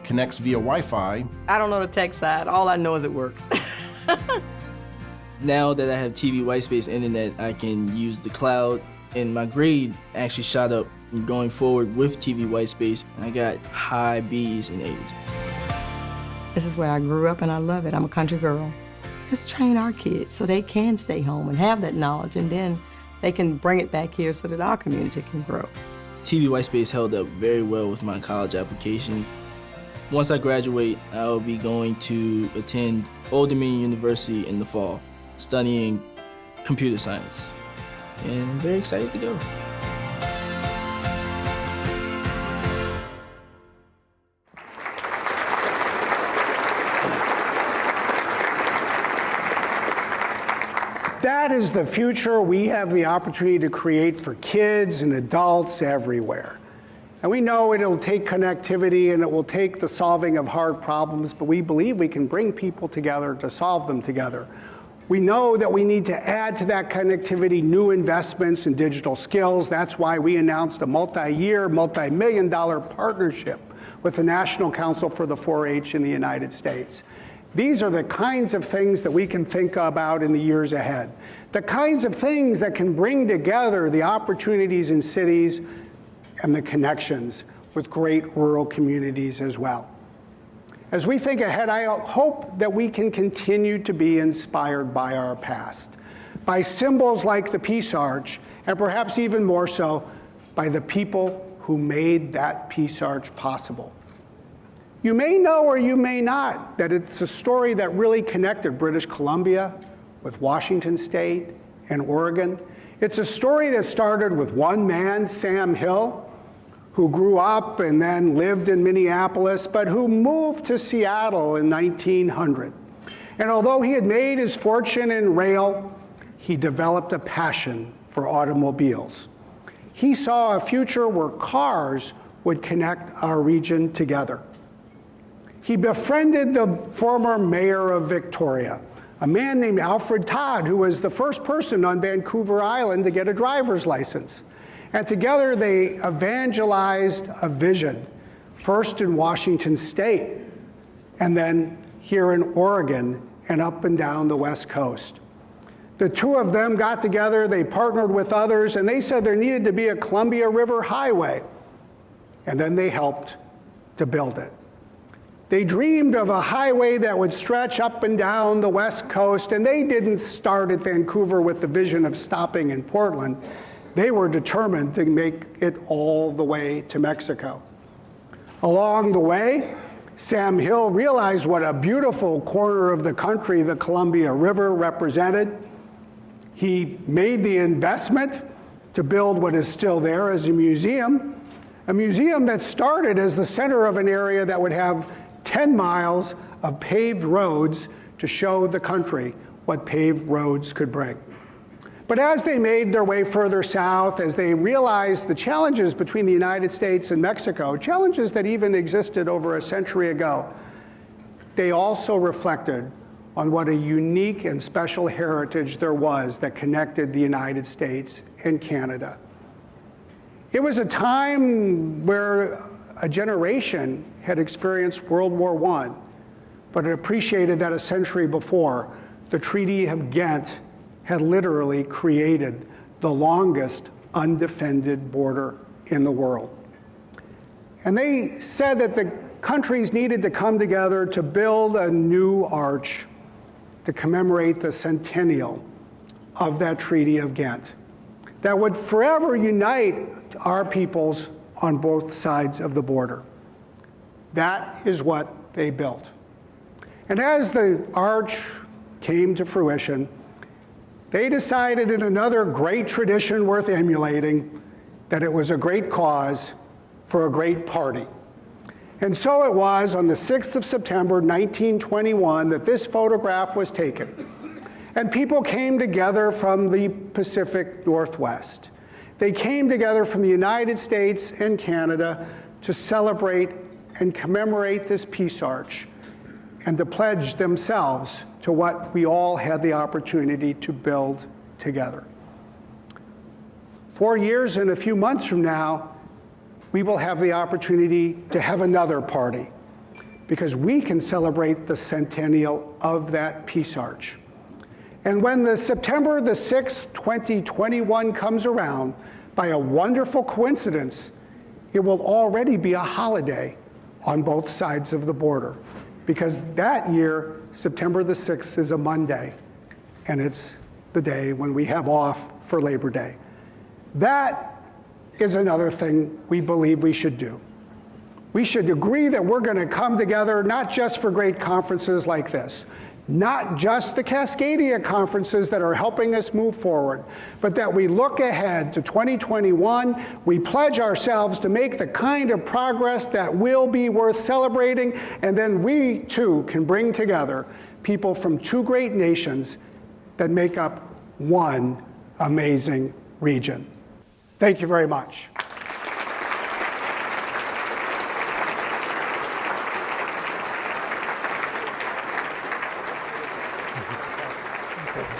connects via Wi-Fi. I don't know the tech side. All I know is it works. Now that I have TV white space internet, I can use the cloud, and my grade actually shot up going forward with TV white space. I got high B's and A's. This is where I grew up and I love it. I'm a country girl. Just train our kids so they can stay home and have that knowledge, and then they can bring it back here so that our community can grow. TV white space held up very well with my college application. Once I graduate, I will be going to attend Old Dominion University in the fall, studying computer science. And I'm very excited to go. That is the future we have the opportunity to create for kids and adults everywhere. And we know it'll take connectivity and it will take the solving of hard problems, but we believe we can bring people together to solve them together. We know that we need to add to that connectivity new investments in digital skills. That's why we announced a multi-year, multi-million-dollar partnership with the National Council for the 4-H in the United States. These are the kinds of things that we can think about in the years ahead. The kinds of things that can bring together the opportunities in cities and the connections with great rural communities as well. As we think ahead, I hope that we can continue to be inspired by our past, by symbols like the Peace Arch, and perhaps even more so, by the people who made that Peace Arch possible. You may know or you may not that it's a story that really connected British Columbia with Washington State and Oregon. It's a story that started with one man, Sam Hill, who grew up and then lived in Minneapolis, but who moved to Seattle in 1900. And although he had made his fortune in rail, he developed a passion for automobiles. He saw a future where cars would connect our region together. He befriended the former mayor of Victoria, a man named Alfred Todd, who was the first person on Vancouver Island to get a driver's license. And together they evangelized a vision, first in Washington State, and then here in Oregon and up and down the West Coast. The two of them got together, they partnered with others, and they said there needed to be a Columbia River Highway. And then they helped to build it. They dreamed of a highway that would stretch up and down the West Coast, and they didn't start at Vancouver with the vision of stopping in Portland. They were determined to make it all the way to Mexico. Along the way, Sam Hill realized what a beautiful corner of the country the Columbia River represented. He made the investment to build what is still there as a museum that started as the center of an area that would have 10 miles of paved roads to show the country what paved roads could bring. But as they made their way further south, as they realized the challenges between the United States and Mexico, challenges that even existed over a century ago, they also reflected on what a unique and special heritage there was that connected the United States and Canada. It was a time where a generation had experienced World War I, but it appreciated that a century before, the Treaty of Ghent had literally created the longest undefended border in the world. And they said that the countries needed to come together to build a new arch to commemorate the centennial of that Treaty of Ghent that would forever unite our peoples on both sides of the border. That is what they built. And as the arch came to fruition, they decided, in another great tradition worth emulating, that it was a great cause for a great party. And so it was on the 6th of September, 1921, that this photograph was taken. And people came together from the Pacific Northwest. They came together from the United States and Canada to celebrate and commemorate this peace arch and to pledge themselves to what we all had the opportunity to build together. 4 years and a few months from now, we will have the opportunity to have another party because we can celebrate the centennial of that peace arch. And when the September the 6th, 2021 comes around, by a wonderful coincidence, it will already be a holiday on both sides of the border. Because that year, September the 6th is a Monday, and it's the day when we have off for Labor Day. That is another thing we believe we should do. We should agree that we're going to come together not just for great conferences like this, not just the Cascadia conferences that are helping us move forward, but that we look ahead to 2021, we pledge ourselves to make the kind of progress that will be worth celebrating, and then we too can bring together people from two great nations that make up one amazing region. Thank you very much.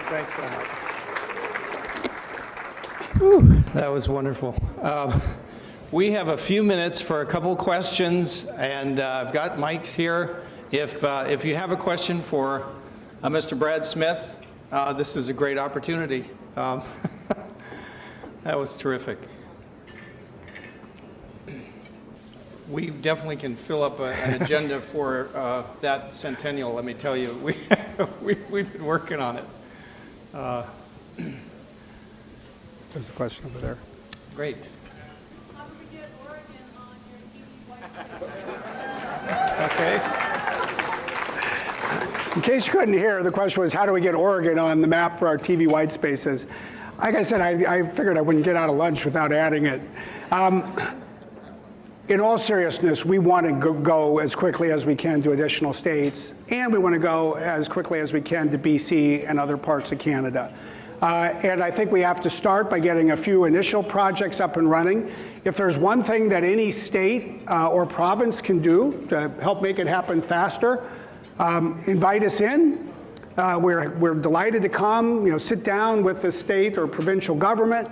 Thanks so much. Whew, that was wonderful. We have a few minutes for a couple questions, and I've got mics here. If you have a question for Mr. Brad Smith, this is a great opportunity. That was terrific. We definitely can fill up an agenda for that centennial, let me tell you. We've been working on it. There's a question over there. Great. How do we get Oregon on your TV Okay. In case you couldn't hear, the question was, how do we get Oregon on the map for our TV white spaces? Like I said, I figured I wouldn't get out of lunch without adding it. In all seriousness, we want to go as quickly as we can to additional states, and we want to go as quickly as we can to BC and other parts of Canada. And I think we have to start by getting a few initial projects up and running. If there's one thing that any state or province can do to help make it happen faster, invite us in. We're delighted to come, sit down with the state or provincial government,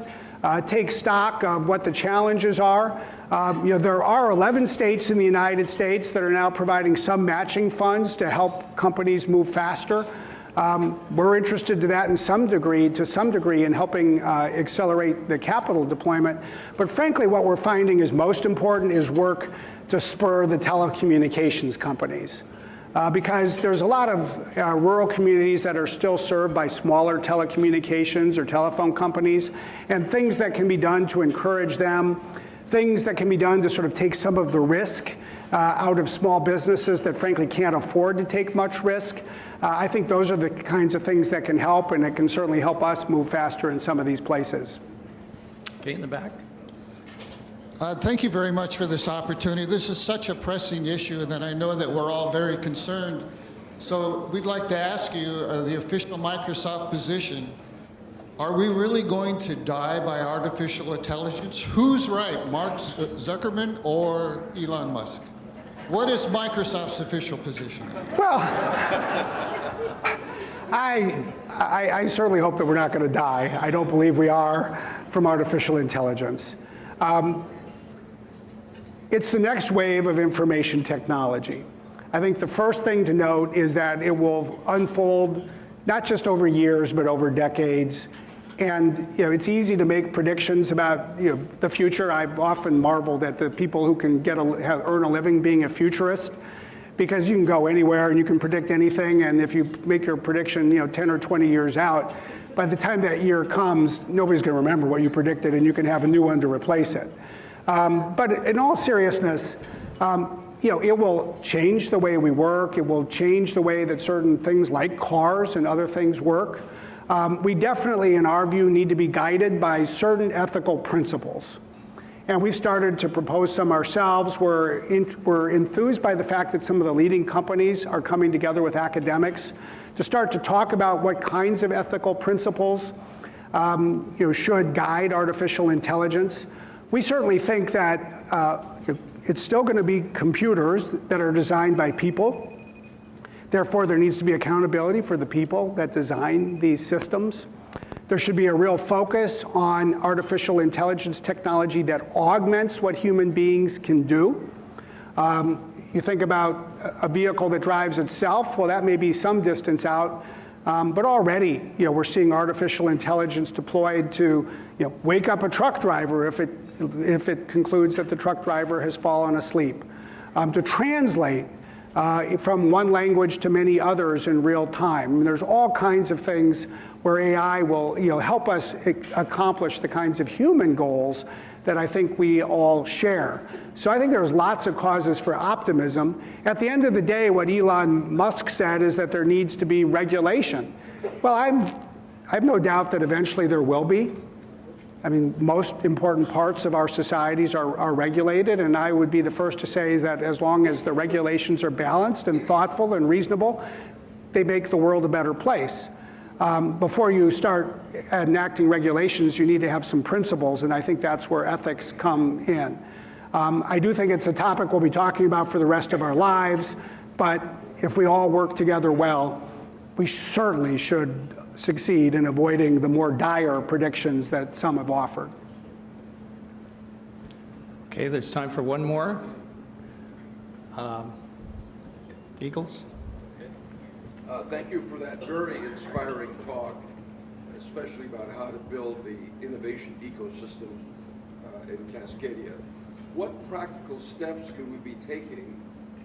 take stock of what the challenges are. There are 11 states in the United States that are now providing some matching funds to help companies move faster. We're interested to that to some degree in helping accelerate the capital deployment. But frankly, what we're finding is most important is work to spur the telecommunications companies. Because there's a lot of rural communities that are still served by smaller telecommunications or telephone companies, and things that can be done to encourage them, things that can be done to sort of take some of the risk out of small businesses that frankly can't afford to take much risk. I think those are the kinds of things that can help, and it can certainly help us move faster in some of these places. Okay, in the back. Thank you very much for this opportunity. This is such a pressing issue that I know that we're all very concerned. So we'd like to ask you the official Microsoft position. Are we really going to die by artificial intelligence? Who's right, Mark Zuckerberg or Elon Musk? What is Microsoft's official position? Well, I certainly hope that we're not going to die. I don't believe we are from artificial intelligence. It's the next wave of information technology. I think the first thing to note is that it will unfold not just over years, but over decades. And it's easy to make predictions about the future. I've often marveled at the people who can earn a living being a futurist, because you can go anywhere and you can predict anything. And if you make your prediction 10 or 20 years out, by the time that year comes, nobody's going to remember what you predicted, and you can have a new one to replace it. But in all seriousness, it will change the way we work. It will change the way that certain things like cars and other things work. We definitely, in our view, need to be guided by certain ethical principles. And we've started to propose some ourselves. We're enthused by the fact that some of the leading companies are coming together with academics to start to talk about what kinds of ethical principles should guide artificial intelligence. We certainly think that it's still going to be computers that are designed by people. Therefore, there needs to be accountability for the people that design these systems. There should be a real focus on artificial intelligence technology that augments what human beings can do. You think about a vehicle that drives itself, well, that may be some distance out. But already, we're seeing artificial intelligence deployed to, wake up a truck driver if it concludes that the truck driver has fallen asleep, to translate from one language to many others in real time. I mean, there's all kinds of things where AI will, help us accomplish the kinds of human goals that I think we all share. So I think there's lots of causes for optimism. At the end of the day, what Elon Musk said is that there needs to be regulation. Well, I have no doubt that eventually there will be. I mean, most important parts of our societies are regulated, and I would be the first to say that as long as the regulations are balanced and thoughtful and reasonable, they make the world a better place. Before you start enacting regulations, you need to have some principles, and I think that's where ethics come in. I do think it's a topic we'll be talking about for the rest of our lives, but if we all work together well, we certainly should succeed in avoiding the more dire predictions that some have offered. Okay, there's time for one more. Eagles? Thank you for that very inspiring talk, especially about how to build the innovation ecosystem in Cascadia. What practical steps can we be taking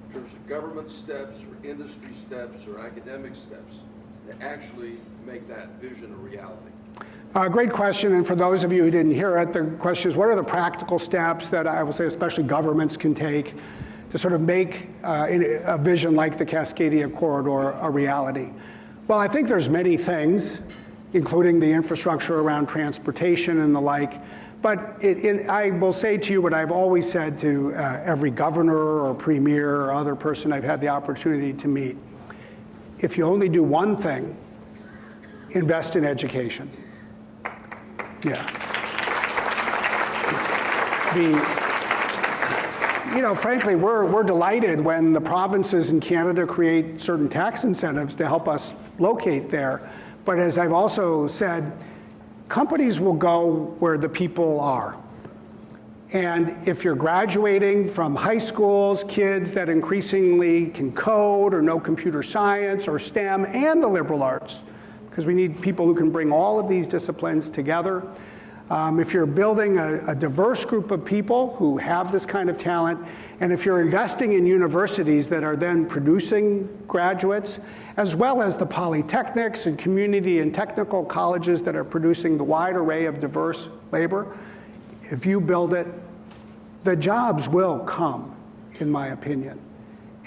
in terms of government steps or industry steps or academic steps to actually make that vision a reality? Great question, and for those of you who didn't hear it, the question is, what are the practical steps that I will say especially governments can take to sort of make a vision like the Cascadia Corridor a reality? Well, I think there's many things, including the infrastructure around transportation and the like. But I will say to you what I've always said to every governor or premier or other person I've had the opportunity to meet. If you only do one thing, invest in education. Yeah. Frankly, we're delighted when the provinces in Canada create certain tax incentives to help us locate there. But as I've also said, companies will go where the people are. And if you're graduating from high schools, kids that increasingly can code or know computer science or STEM and the liberal arts, because we need people who can bring all of these disciplines together. If you're building a diverse group of people who have this kind of talent, and if you're investing in universities that are then producing graduates, as well as the polytechnics and community and technical colleges that are producing the wide array of diverse labor, if you build it, the jobs will come, in my opinion.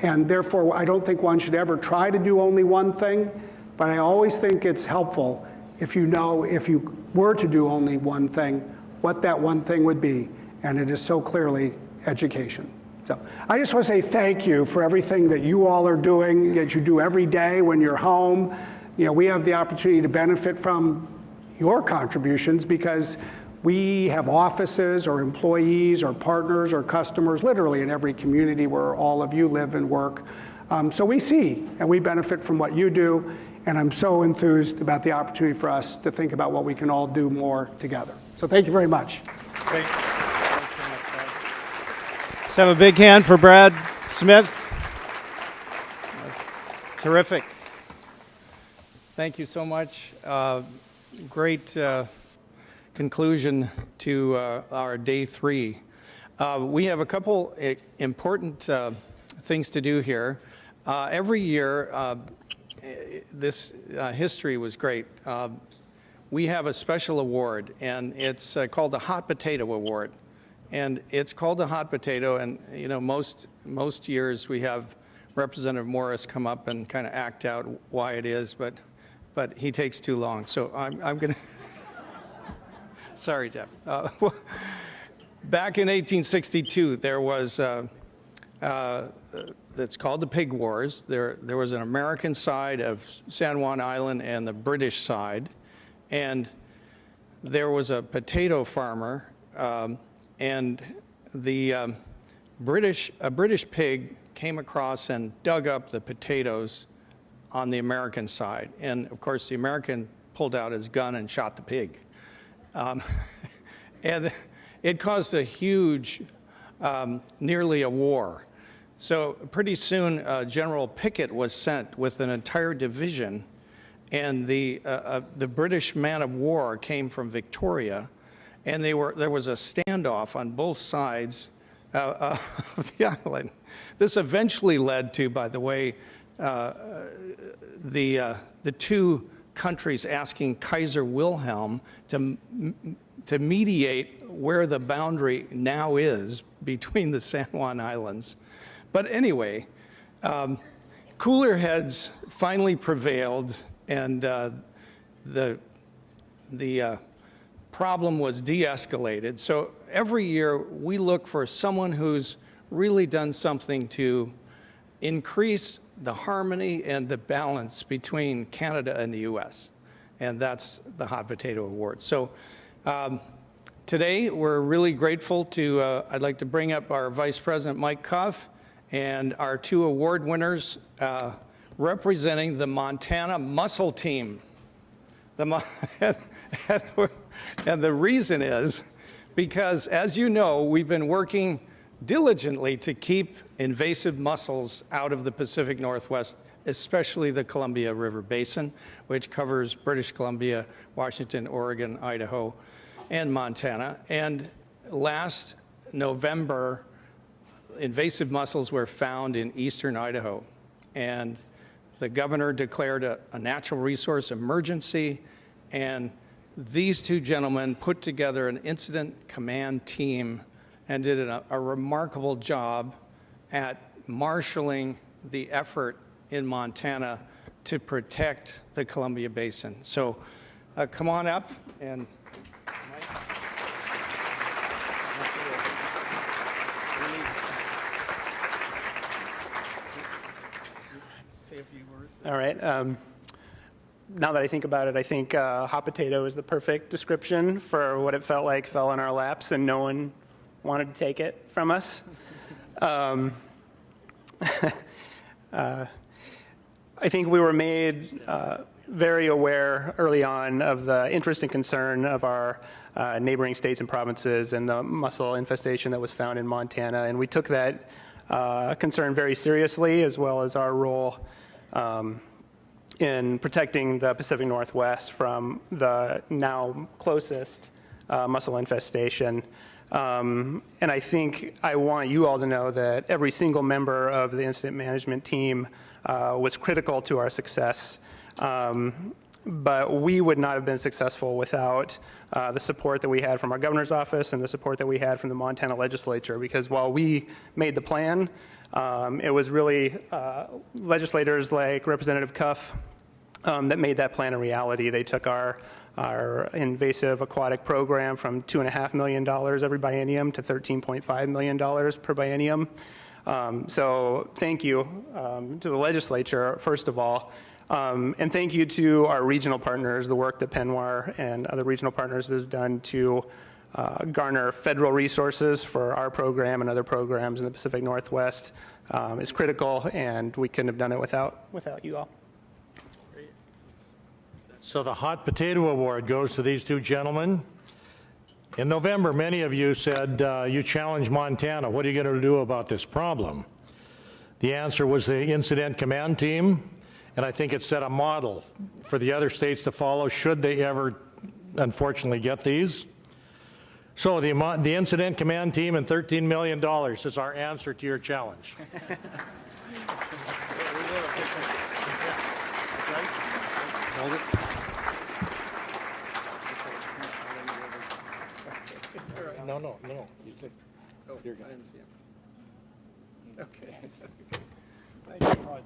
And therefore, I don't think one should ever try to do only one thing, but I always think it's helpful if you know, if you were to do only one thing, what that one thing would be. And it is so clearly education. So I just want to say thank you for everything that you all are doing, that you do every day when you're home. We have the opportunity to benefit from your contributions because we have offices or employees or partners or customers literally in every community where all of you live and work. So we see and we benefit from what you do. And I'm so enthused about the opportunity for us to think about what we can all do more together. So thank you very much. Great. Thanks so much, Brad. Let's have a big hand for Brad Smith. Terrific. Thank you so much. Great conclusion to our day 3. We have a couple important things to do here. Every year, this history was great. We have a special award, and it's called the Hot Potato Award. And it's called the Hot Potato, and most years we have Representative Morris come up and kind of act out why it is, but he takes too long. So I'm going to. Sorry, Jeff. Back in 1862, there was. That's called the Pig Wars. There was an American side of San Juan Island and the British side, and there was a potato farmer, and a British pig came across and dug up the potatoes on the American side, and of course the American pulled out his gun and shot the pig, and it caused a huge, nearly a war. So pretty soon, General Pickett was sent with an entire division, and the British man of war came from Victoria, and there was a standoff on both sides of the island. This eventually led to, by the way, the two countries asking Kaiser Wilhelm to mediate where the boundary now is between the San Juan Islands. But anyway, cooler heads finally prevailed, and the problem was de-escalated. So every year we look for someone who's really done something to increase the harmony and the balance between Canada and the U.S., and that's the Hot Potato Award. So today we're really grateful to, I'd like to bring up our Vice President Mike Cuff, and our 2 award winners representing the Montana Muscle Team. And the reason is because, as you know, we've been working diligently to keep invasive mussels out of the Pacific Northwest, especially the Columbia River Basin, which covers British Columbia, Washington, Oregon, Idaho, and Montana. And last November, invasive mussels were found in eastern Idaho, and the governor declared a natural resource emergency, and these 2 gentlemen put together an incident command team and did a remarkable job at marshaling the effort in Montana to protect the Columbia Basin. So come on up and say a few words. All right. Now that I think about it, I think hot potato is the perfect description for what it felt like fell in our laps and no one wanted to take it from us. I think we were made very aware early on of the interest and concern of our neighboring states and provinces and the mussel infestation that was found in Montana, and we took that concern very seriously, as well as our role in protecting the Pacific Northwest from the now closest mussel infestation. And I think I want you all to know that every single member of the incident management team was critical to our success. But we would not have been successful without the support that we had from our governor's office and the support that we had from the Montana legislature, because while we made the plan, it was really legislators like Representative Cuff that made that plan a reality. They took our invasive aquatic program from $2.5 million every biennium to $13.5 million per biennium. So thank you to the legislature, first of all, and thank you to our regional partners, the work that PNWER and other regional partners has done to garner federal resources for our program and other programs in the Pacific Northwest is critical, and we couldn't have done it without you all. So the Hot Potato Award goes to these two gentlemen. In November, many of you said, you challenged Montana. What are you going to do about this problem? The answer was the Incident Command Team, and I think it set a model for the other states to follow should they ever, unfortunately, get these. So the Incident Command Team and $13 million is our answer to your challenge. hold it. No. You say, oh, you're good. I didn't see him. Okay. Thank you much.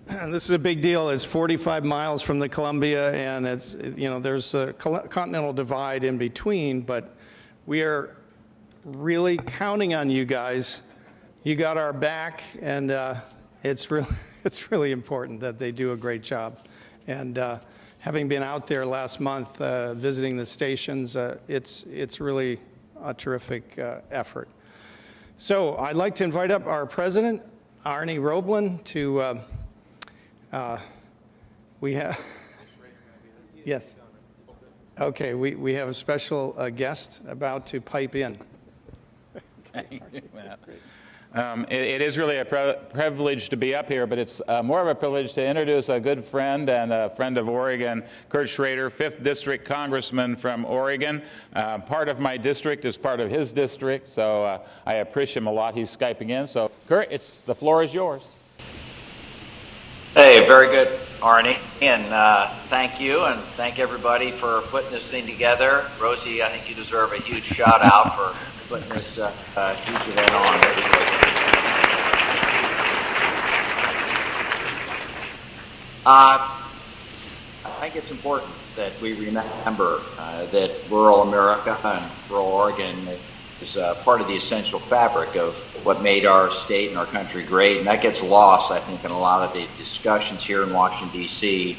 And this is a big deal. It's 45 miles from the Columbia, and it's, you know, there's a continental divide in between, but we are really counting on you guys. You got our back, and it's really important that they do a great job. And having been out there last month visiting the stations, it's really a terrific effort. So I'd like to invite up our president, Arnie Roblan, to we have yes. Okay, we have a special guest about to pipe in. Thank you, Matt. It is really a privilege to be up here, but it's more of a privilege to introduce a good friend and a friend of Oregon, Kurt Schrader, 5th District Congressman from Oregon. Part of my district is part of his district, so I appreciate him a lot. He's Skyping in. So, Kurt, the floor is yours. Hey, very good, Arnie, and thank you, and thank everybody for putting this thing together. Rosie, I think you deserve a huge shout out for putting this huge event on. I think it's important that we remember that rural America and rural Oregon is part of the essential fabric of what made our state and our country great, and that gets lost, I think, in a lot of the discussions here in Washington, D.C.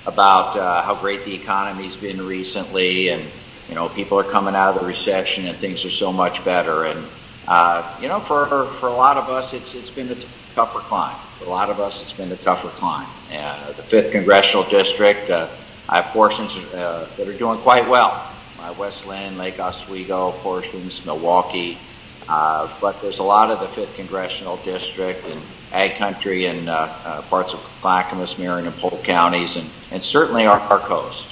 about how great the economy's been recently, and you know, people are coming out of the recession and things are so much better. And you know, for a lot of us, it's been a tougher climb. For a lot of us, it's been a tougher climb. The 5th Congressional District, I have portions that are doing quite well. West Lynn, Lake Oswego, portions, Milwaukee. But there's a lot of the 5th Congressional District and ag country and parts of Clackamas, Marion, and Polk counties, and certainly our coast,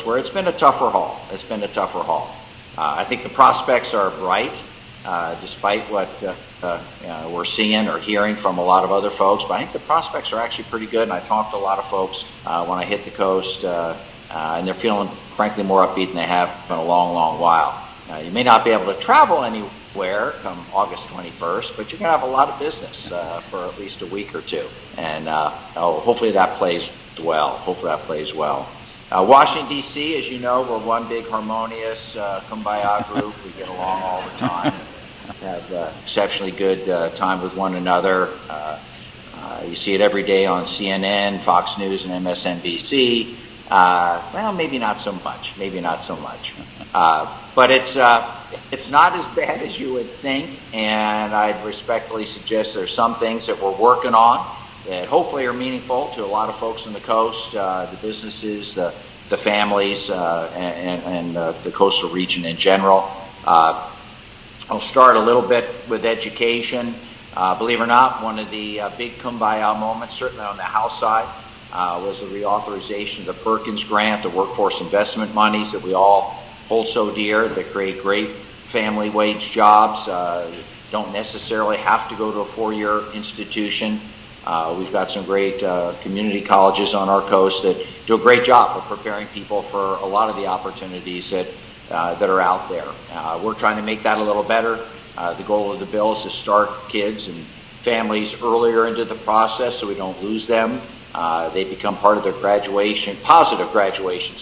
where it's been a tougher haul. I think the prospects are bright, despite what we're seeing or hearing from a lot of other folks. But I think the prospects are actually pretty good, and I talked to a lot of folks when I hit the coast, and they're feeling, frankly, more upbeat than they have in a long, long while. You may not be able to travel anywhere where come August 21st, but you're going to have a lot of business for at least a week or two. And hopefully that plays well. Hopefully that plays well. Washington, D.C., as you know, we're one big harmonious kumbaya group. We get along all the time. Have exceptionally good time with one another. You see it every day on CNN, Fox News, and MSNBC. Well, maybe not so much. Maybe not so much. But it's not as bad as you would think, and I'd respectfully suggest there's some things that we're working on that hopefully are meaningful to a lot of folks on the coast, the businesses, the families, and the coastal region in general. I'll start a little bit with education. Believe it or not, one of the big kumbaya moments, certainly on the House side, was the reauthorization of the Perkins Grant, the workforce investment monies that we all hold so dear, that create great family wage jobs. Don't necessarily have to go to a four-year institution. We've got some great community colleges on our coast that do a great job of preparing people for a lot of the opportunities that are out there. We're trying to make that a little better. The goal of the bill is to start kids and families earlier into the process so we don't lose them. They become part of their graduation, positive graduation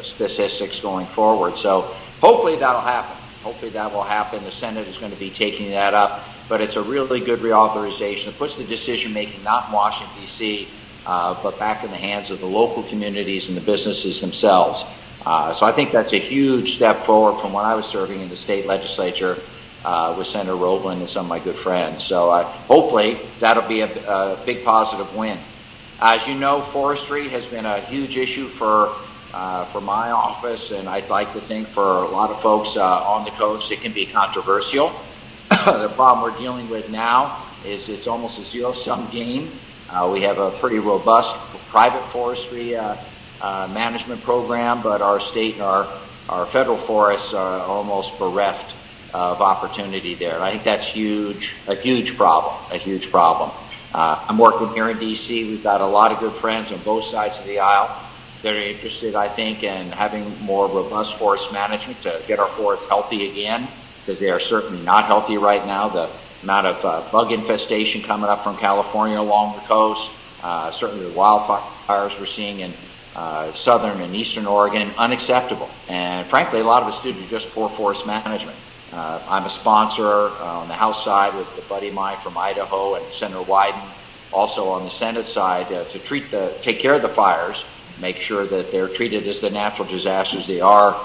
statistics going forward. So hopefully that'll happen. Hopefully that will happen. The Senate is going to be taking that up. But it's a really good reauthorization. It puts the decision-making not in Washington, D.C., but back in the hands of the local communities and the businesses themselves. So I think that's a huge step forward from when I was serving in the state legislature with Senator Roblan and some of my good friends. So hopefully that'll be a big positive win. As you know, forestry has been a huge issue for my office, and I'd like to think for a lot of folks on the coast it can be controversial. The problem we're dealing with now is it's almost a zero-sum game. We have a pretty robust private forestry management program, but our state and our federal forests are almost bereft of opportunity there. And I think that's huge, a huge problem. I'm working here in D.C. We've got a lot of good friends on both sides of the aisle that are interested, I think, in having more robust forest management to get our forests healthy again, because they are certainly not healthy right now. The amount of bug infestation coming up from California along the coast, certainly the wildfires we're seeing in southern and eastern Oregon, unacceptable. And frankly, a lot of it's due to just poor forest management. I'm a sponsor on the House side with a buddy of mine from Idaho and Senator Wyden, also on the Senate side to take care of the fires, make sure that they're treated as the natural disasters they are,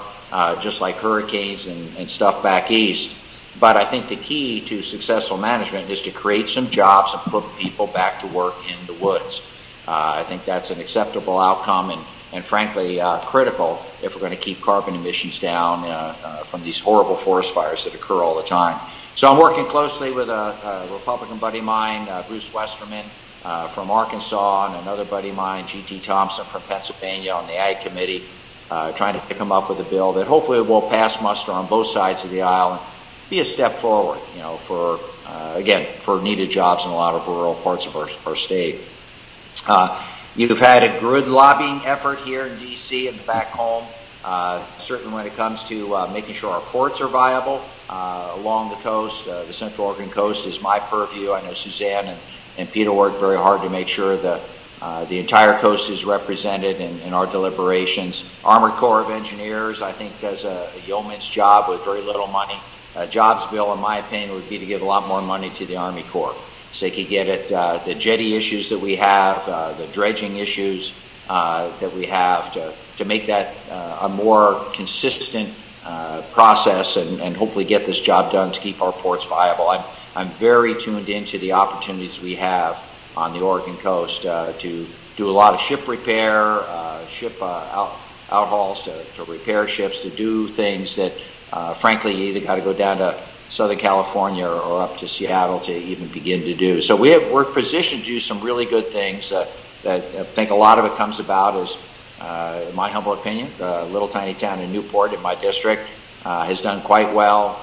just like hurricanes and stuff back east. But I think the key to successful management is to create some jobs and put people back to work in the woods. I think that's an acceptable outcome and frankly critical if we're going to keep carbon emissions down from these horrible forest fires that occur all the time. So I'm working closely with a Republican buddy of mine, Bruce Westerman from Arkansas, and another buddy of mine, G.T. Thompson from Pennsylvania on the Ag Committee, trying to come up with a bill that hopefully will pass muster on both sides of the aisle and be a step forward, for needed jobs in a lot of rural parts of our state. You've had a good lobbying effort here in D.C. and back home, certainly when it comes to making sure our ports are viable along the coast. The Central Oregon coast is my purview. I know Suzanne and Peter worked very hard to make sure that the entire coast is represented in our deliberations. Armored Corps of Engineers, I think, does a yeoman's job with very little money. A jobs bill, in my opinion, would be to give a lot more money to the Army Corps, so they could get at the jetty issues that we have, the dredging issues that we have, to make that a more consistent process and hopefully get this job done to keep our ports viable. I'm very tuned into the opportunities we have on the Oregon coast to do a lot of ship repair, ship outhauls to repair ships, to do things that frankly you either got to go down to Southern California or up to Seattle to even begin to do. So we're positioned to do some really good things that I think a lot of it comes about is, in my humble opinion, the little tiny town in Newport in my district has done quite well.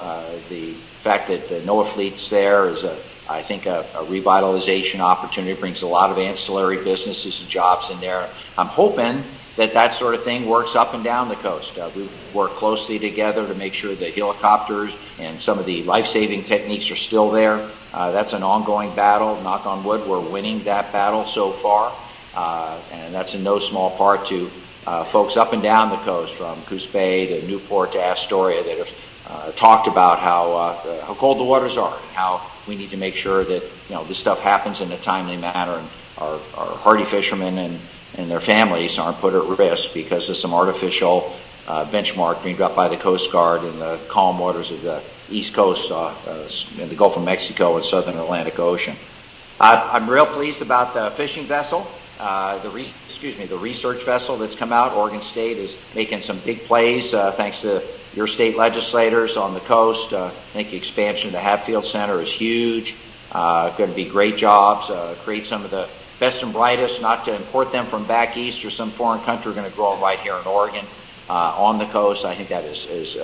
The fact that the NOAA fleet's there is, I think, a revitalization opportunity, brings a lot of ancillary businesses and jobs in there. I'm hoping that sort of thing works up and down the coast. We work closely together to make sure that helicopters and some of the life-saving techniques are still there. That's an ongoing battle. Knock on wood, we're winning that battle so far. And that's in no small part to folks up and down the coast, from Coos Bay to Newport to Astoria, that have talked about how cold the waters are and how we need to make sure that this stuff happens in a timely manner, and our hardy fishermen and their families aren't put at risk because of some artificial benchmark being got by the Coast Guard in the calm waters of the East Coast, in the Gulf of Mexico and Southern Atlantic Ocean. I'm real pleased about the fishing vessel, the research vessel that's come out. Oregon State is making some big plays thanks to your state legislators on the coast. I think the expansion of the Hatfield Center is huge. Going to be great jobs, create some of the best and brightest, not to import them from back east or some foreign country. We're going to grow them right here in Oregon on the coast. I think that is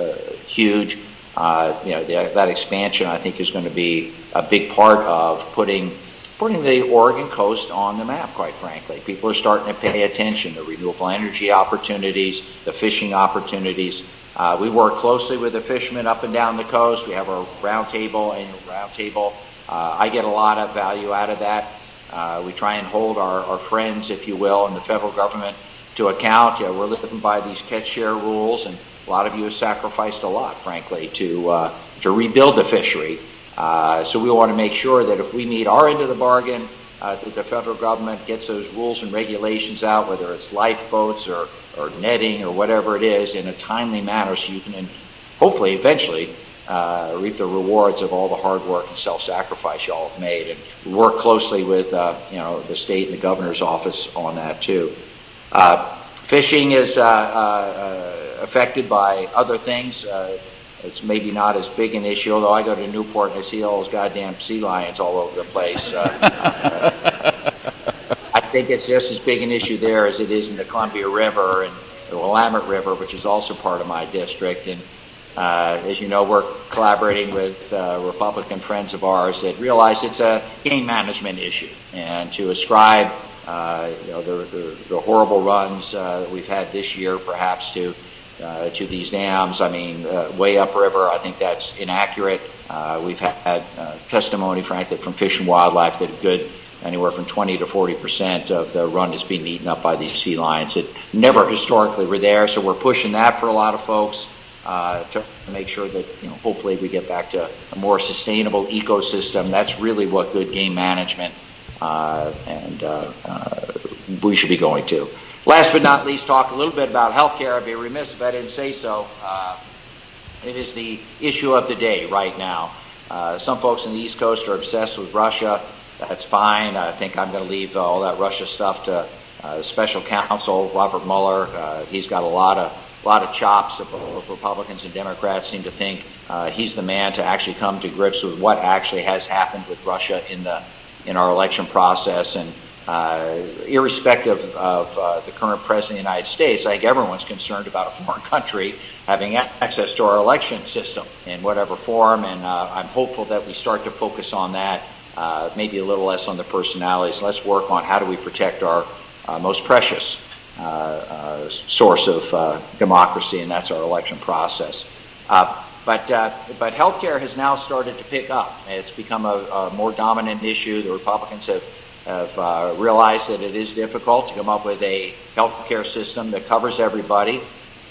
huge. That expansion, I think, is going to be a big part of putting the Oregon coast on the map, quite frankly. People are starting to pay attention to renewable energy opportunities, the fishing opportunities. We work closely with the fishermen up and down the coast. We have our annual roundtable. I get a lot of value out of that. We try and hold our friends, if you will, in the federal government to account. We're living by these catch-share rules, and a lot of you have sacrificed a lot, frankly, to rebuild the fishery. So we want to make sure that if we meet our end of the bargain, that the federal government gets those rules and regulations out, whether it's lifeboats or netting or whatever it is, in a timely manner, so you can hopefully eventually reap the rewards of all the hard work and self-sacrifice y'all have made. And we work closely with the state and the governor's office on that too. Fishing is affected by other things. It's maybe not as big an issue, although I go to Newport and I see all those goddamn sea lions all over the place. I think it's just as big an issue there as it is in the Columbia River and the Willamette River, which is also part of my district. And as you know, we're collaborating with Republican friends of ours that realize it's a game management issue, and to ascribe the horrible runs that we've had this year, perhaps to these dams. I mean, way upriver, I think that's inaccurate. We've had testimony, frankly, from Fish and Wildlife that anywhere from 20 to 40% of the run is being eaten up by these sea lions that never historically were there. So we're pushing that for a lot of folks to make sure that hopefully we get back to a more sustainable ecosystem. That's really what good game management and we should be going to. Last but not least, talk a little bit about healthcare. I'd be remiss if I didn't say so. It is the issue of the day right now. Some folks in the East Coast are obsessed with Russia. That's fine. I think I'm going to leave all that Russia stuff to Special Counsel Robert Mueller. He's got a lot of chops. Both Republicans and Democrats seem to think he's the man to actually come to grips with what actually has happened with Russia in our election process. And irrespective of the current president of the United States, I think everyone's concerned about a foreign country having access to our election system in whatever form, and I'm hopeful that we start to focus on that, maybe a little less on the personalities. Let's work on how do we protect our most precious source of democracy, and that's our election process. But healthcare has now started to pick up. It's become a more dominant issue. The Republicans have realized that it is difficult to come up with a healthcare system that covers everybody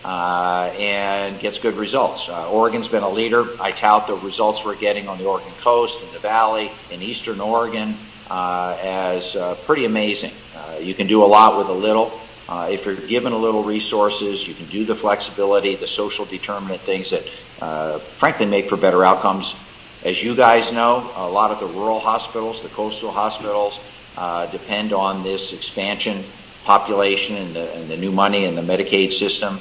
and gets good results. Oregon's been a leader. I tout the results we're getting on the Oregon coast, in the valley, in eastern Oregon as pretty amazing. You can do a lot with a little. If you're given a little resources, you can do the flexibility, the social determinant things that frankly make for better outcomes. As you guys know, a lot of the rural hospitals, the coastal hospitals, depend on this expansion population and the new money in the Medicaid system.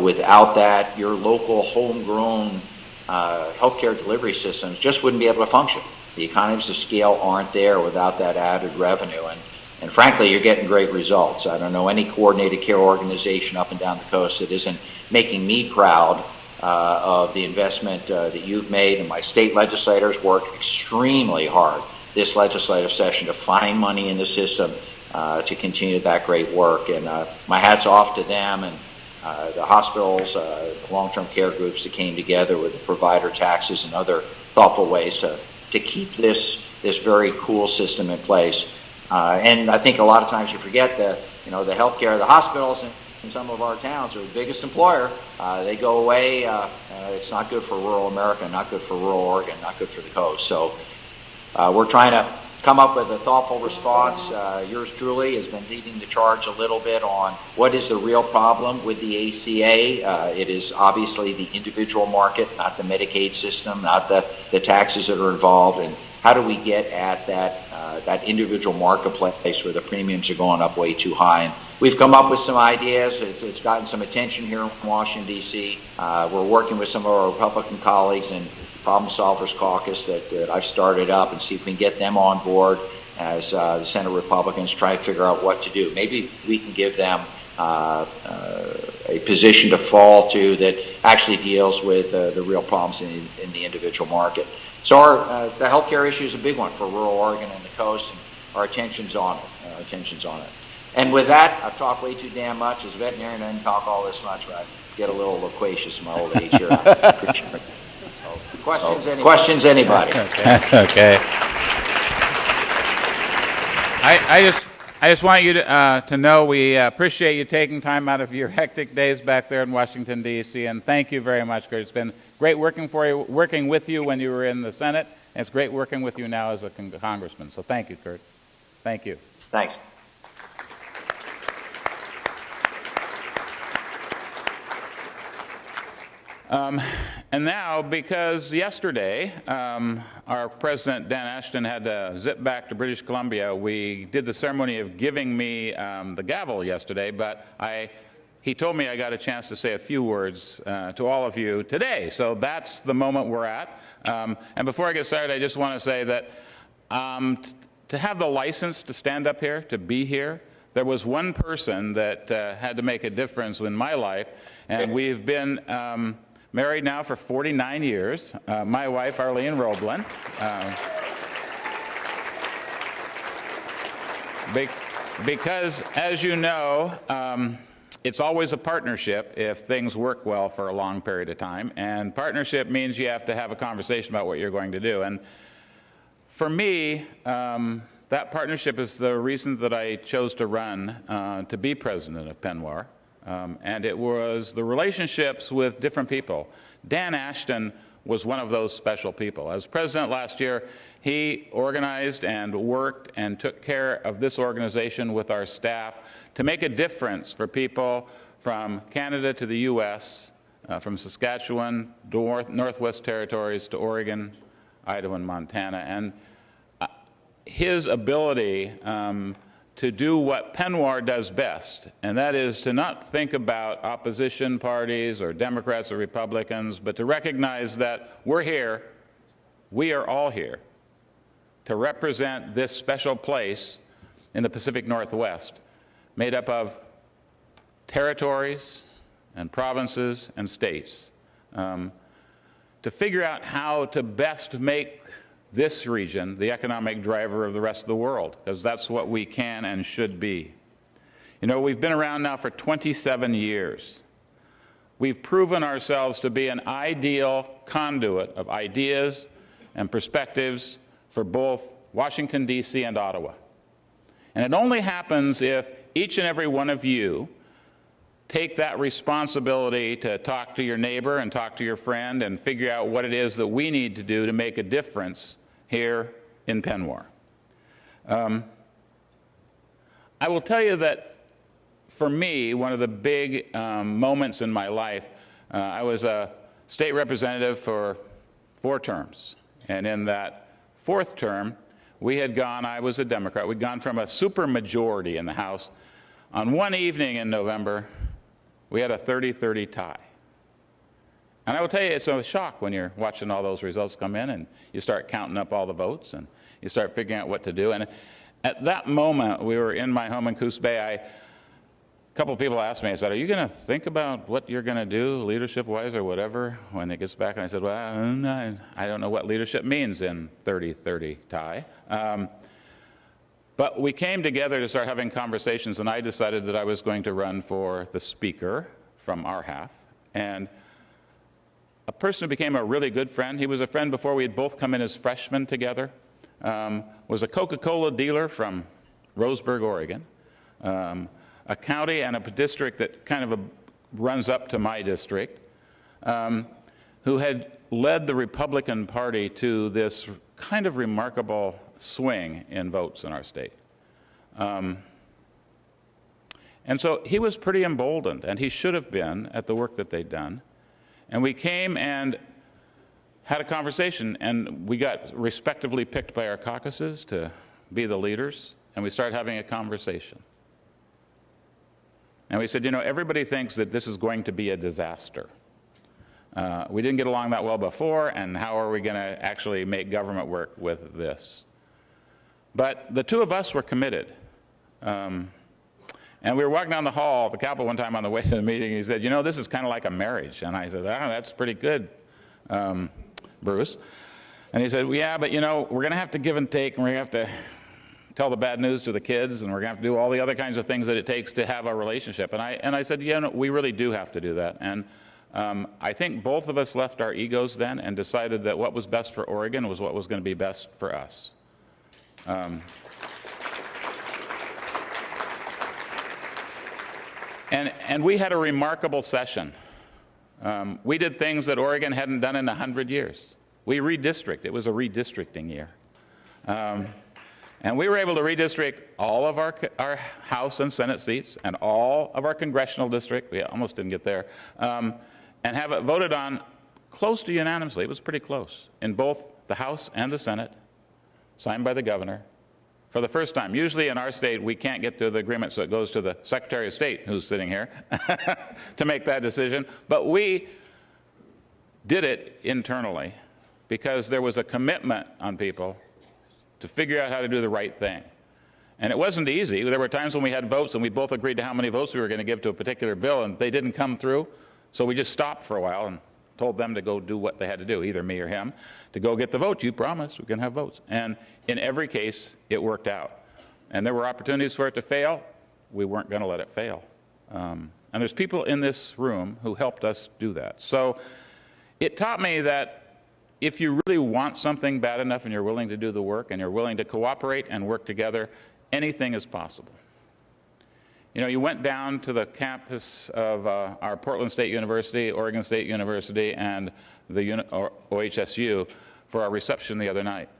Without that, your local homegrown healthcare delivery systems just wouldn't be able to function. The economies of scale aren't there without that added revenue. And frankly, you're getting great results. I don't know any coordinated care organization up and down the coast that isn't making me proud of the investment that you've made. And my state legislators worked extremely hard this legislative session to find money in the system to continue that great work. And my hat's off to them and the hospitals, long-term care groups that came together with the provider taxes and other thoughtful ways to keep this very cool system in place. And I think a lot of times you forget that, the healthcare, the hospitals in some of our towns are the biggest employer. They go away. It's not good for rural America, not good for rural Oregon, not good for the coast. So we're trying to come up with a thoughtful response. Yours truly has been leading the charge a little bit on what is the real problem with the ACA. It is obviously the individual market, not the Medicaid system, not the taxes that are involved, and how do we get at that individual marketplace where the premiums are going up way too high. And we've come up with some ideas. It's gotten some attention here in Washington, D.C. We're working with some of our Republican colleagues in Problem Solvers Caucus that I've started up and see if we can get them on board as the Senate Republicans try to figure out what to do. Maybe we can give them a position to fall to that actually deals with the real problems in the individual market. So the healthcare issue is a big one for rural Oregon and the coast, and our attention's on it. And with that, I've talked way too damn much. As a veterinarian, I didn't talk all this much, but I get a little loquacious in my old age here. Questions, anybody? Okay. I just want you to know we appreciate you taking time out of your hectic days back there in Washington, D.C., and thank you very much, Kurt. It's been great working with you when you were in the Senate, and it's great working with you now as a congressman. So thank you, Kurt. Thank you. Thanks. And now, because yesterday our President Dan Ashton had to zip back to British Columbia, we did the ceremony of giving me the gavel yesterday, but he told me I got a chance to say a few words to all of you today. So that's the moment we're at. And before I get started, I just want to say that to have the license to stand up here, to be here, there was one person that had to make a difference in my life, and we've been married now for 49 years. My wife, Arnie Roblan. Because, as you know, it's always a partnership if things work well for a long period of time. And partnership means you have to have a conversation about what you're going to do. And for me, that partnership is the reason that I chose to run to be president of PNWER. And it was the relationships with different people. Dan Ashton was one of those special people. As president last year, he organized and worked and took care of this organization with our staff to make a difference for people from Canada to the U.S., from Saskatchewan, Northwest Territories to Oregon, Idaho, and Montana. And his ability to do what PNWER does best, and that is to not think about opposition parties or Democrats or Republicans, but to recognize that we're here, we are all here, to represent this special place in the Pacific Northwest, made up of territories and provinces and states, to figure out how to best make this region the economic driver of the rest of the world, because that's what we can and should be. You know, we've been around now for 27 years. We've proven ourselves to be an ideal conduit of ideas and perspectives for both Washington, D.C. and Ottawa. And it only happens if each and every one of you take that responsibility to talk to your neighbor and talk to your friend and figure out what it is that we need to do to make a difference here in PNWER. I will tell you that for me, one of the big moments in my life, I was a state representative for 4 terms. And in that 4th term, I was a Democrat, we'd gone from a supermajority in the House. On one evening in November, we had a 30-30 tie. And I will tell you, it's a shock when you're watching all those results come in and you start counting up all the votes and you start figuring out what to do. And at that moment, we were in my home in Coos Bay. A couple of people asked me, I said, are you going to think about what you're going to do leadership-wise or whatever when it gets back? And I said, well, I don't know what leadership means in 30-30 tie. But we came together to start having conversations, and I decided that I was going to run for the speaker from our half. And a person who became a really good friend, he was a friend before we had both come in as freshmen together, was a Coca-Cola dealer from Roseburg, Oregon, a county and a district that kind of runs up to my district, who had led the Republican Party to this kind of remarkable swing in votes in our state. And so he was pretty emboldened, and he should have been, at the work that they'd done. And we came and had a conversation, and we got respectively picked by our caucuses to be the leaders, and we started having a conversation. And we said, you know, everybody thinks that this is going to be a disaster. We didn't get along that well before, and how are we going to actually make government work with this? But the two of us were committed. And we were walking down the hall at the Capitol one time on the way to the meeting. He said, you know, this is kind of like a marriage. And I said, oh, that's pretty good, Bruce. And he said, well, yeah, but, you know, we're going to have to give and take, and we're going to have to tell the bad news to the kids, and we're going to have to do all the other kinds of things that it takes to have a relationship. And I said, yeah, no, we really do have to do that. And I think both of us left our egos then and decided that what was best for Oregon was what was going to be best for us. And we had a remarkable session. We did things that Oregon hadn't done in 100 years. We redistricted. It was a redistricting year. And we were able to redistrict all of our House and Senate seats and all of our congressional district. We almost didn't get there. And have it voted on close to unanimously. It was pretty close in both the House and the Senate, signed by the governor. For the first time. Usually in our state, we can't get to the agreement, so it goes to the Secretary of State, who's sitting here, to make that decision. But we did it internally because there was a commitment on people to figure out how to do the right thing. And it wasn't easy. There were times when we had votes and we both agreed to how many votes we were going to give to a particular bill, and they didn't come through. So we just stopped for a while and told them to go do what they had to do, either me or him, to go get the votes. You promised we can have votes. And in every case, it worked out. And there were opportunities for it to fail. We weren't going to let it fail. And there's people in this room who helped us do that. So it taught me that if you really want something bad enough and you're willing to do the work and you're willing to cooperate and work together, anything is possible. You know, you went down to the campus of our Portland State University, Oregon State University, and the OHSU for our reception the other night.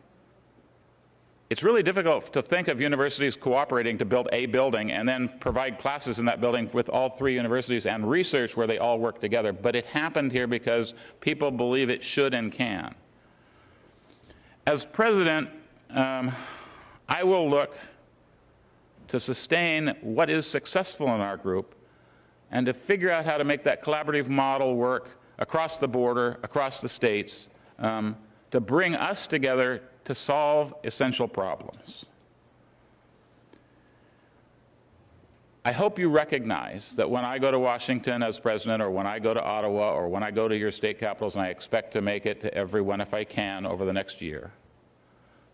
It's really difficult to think of universities cooperating to build a building and then provide classes in that building with all three universities and research where they all work together. But it happened here because people believe it should and can. As president, I will look to sustain what is successful in our group and to figure out how to make that collaborative model work across the border, across the states, to bring us together to solve essential problems. I hope you recognize that when I go to Washington as president, or when I go to Ottawa, or when I go to your state capitals, and I expect to make it to everyone if I can over the next year,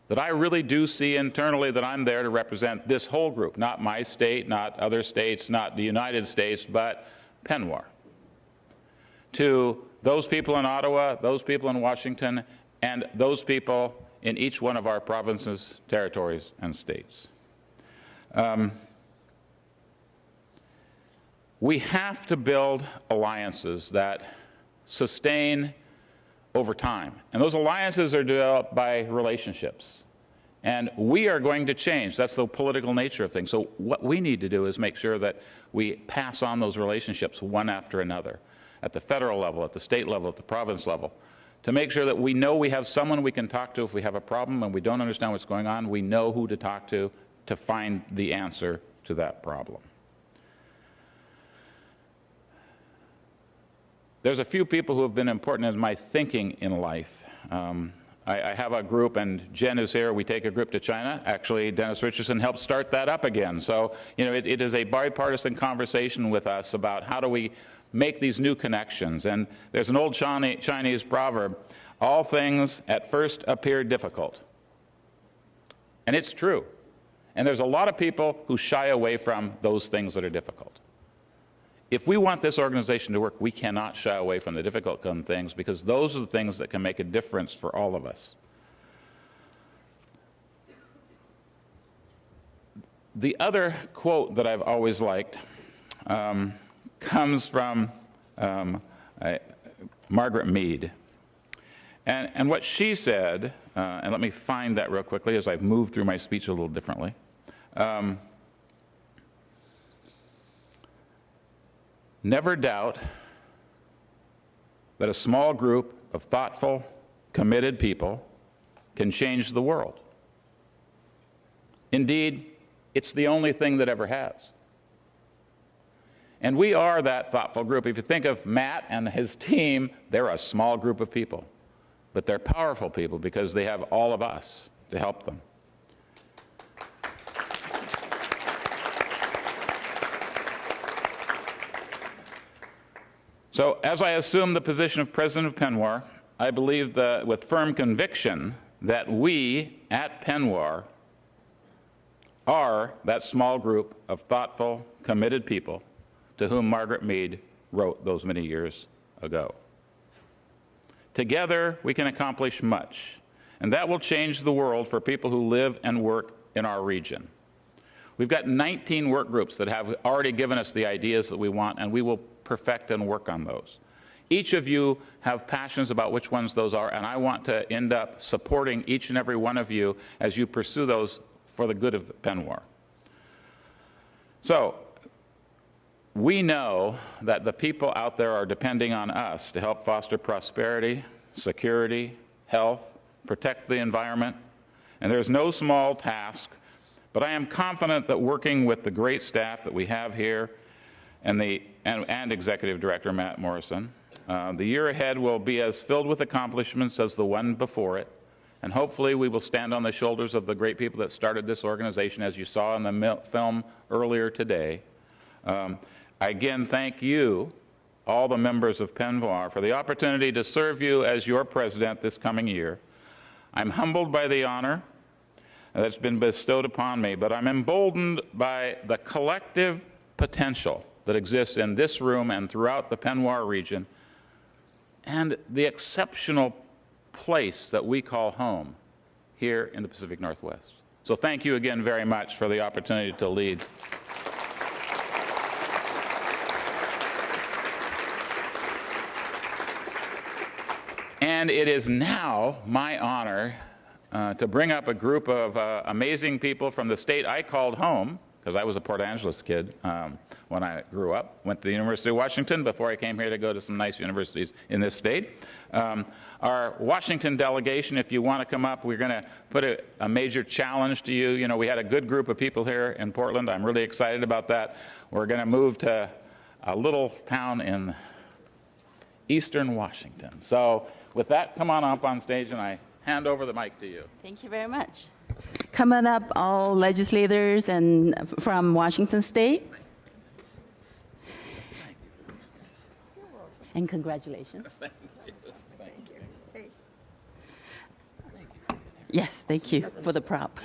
that I really do see internally that I'm there to represent this whole group, not my state, not other states, not the United States, but PNWER. To those people in Ottawa, those people in Washington, and those people in each one of our provinces, territories, and states. We have to build alliances that sustain over time. And those alliances are developed by relationships. And we are going to change. That's the political nature of things. So what we need to do is make sure that we pass on those relationships one after another, at the federal level, at the state level, at the province level, to make sure that we know we have someone we can talk to if we have a problem and we don't understand what's going on. We know who to talk to find the answer to that problem. There's a few people who have been important in my thinking in life. I have a group, and Jen is here. We take a group to China. Actually, Dennis Richardson helped start that up again. So, you know, it is a bipartisan conversation with us about how do we make these new connections. And there's an old Chinese proverb, all things at first appear difficult. And it's true. And there's a lot of people who shy away from those things that are difficult. If we want this organization to work, we cannot shy away from the difficult things, because those are the things that can make a difference for all of us. The other quote that I've always liked comes from Margaret Mead. And what she said, and let me find that real quickly as I've moved through my speech a little differently. Never doubt that a small group of thoughtful, committed people can change the world. Indeed, it's the only thing that ever has. And we are that thoughtful group. If you think of Matt and his team, they're a small group of people. But they're powerful people because they have all of us to help them. So as I assume the position of President of PNWER, I believe with firm conviction that we at PNWER are that small group of thoughtful, committed people to whom Margaret Mead wrote those many years ago. Together, we can accomplish much, and that will change the world for people who live and work in our region. We've got 19 work groups that have already given us the ideas that we want, and we will perfect and work on those. Each of you have passions about which ones those are, and I want to end up supporting each and every one of you as you pursue those for the good of the PNWER. So, we know that the people out there are depending on us to help foster prosperity, security, health, protect the environment, and there's no small task, but I am confident that working with the great staff that we have here and Executive Director Matt Morrison, the year ahead will be as filled with accomplishments as the one before it, and hopefully we will stand on the shoulders of the great people that started this organization, as you saw in the film earlier today. I again thank you, all the members of PNWER, for the opportunity to serve you as your president this coming year. I'm humbled by the honor that's been bestowed upon me, but I'm emboldened by the collective potential that exists in this room and throughout the PNWER region, and the exceptional place that we call home here in the Pacific Northwest. So thank you again very much for the opportunity to lead. And it is now my honor to bring up a group of amazing people from the state I called home, because I was a Port Angeles kid when I grew up. Went to the University of Washington before I came here to go to some nice universities in this state. Our Washington delegation, if you want to come up, we're going to put a major challenge to you. You know, we had a good group of people here in Portland. I'm really excited about that. We're going to move to a little town in eastern Washington. So with that, come on up on stage, and I hand over the mic to you. Thank you very much. Coming up, all legislators and from Washington State. And congratulations. Thank you. Thank you. Yes, thank you for the prop.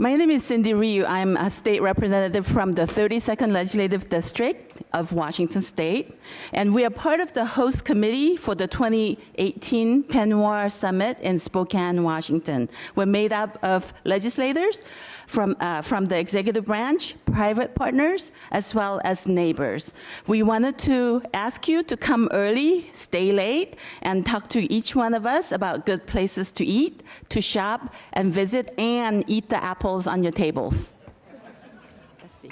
My name is Cindy Ryu. I'm a state representative from the 32nd Legislative District of Washington State, and we are part of the host committee for the 2018 PNWER Summit in Spokane, Washington. We're made up of legislators from the executive branch, private partners, as well as neighbors. We wanted to ask you to come early, stay late, and talk to each one of us about good places to eat, to shop, and visit, and eat the apples on your tables. Let's see.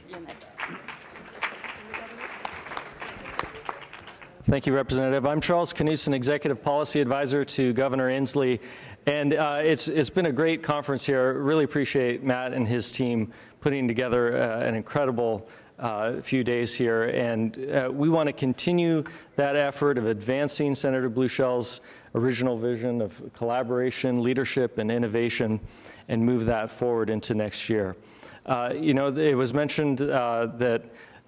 You're next. Thank you, Representative. I'm Charles Knudsen, Executive Policy Advisor to Governor Inslee. And it's been a great conference here. Really appreciate Matt and his team putting together an incredible few days here. And we want to continue that effort of advancing Senator Blueshell's original vision of collaboration, leadership, and innovation, and move that forward into next year. You know, it was mentioned that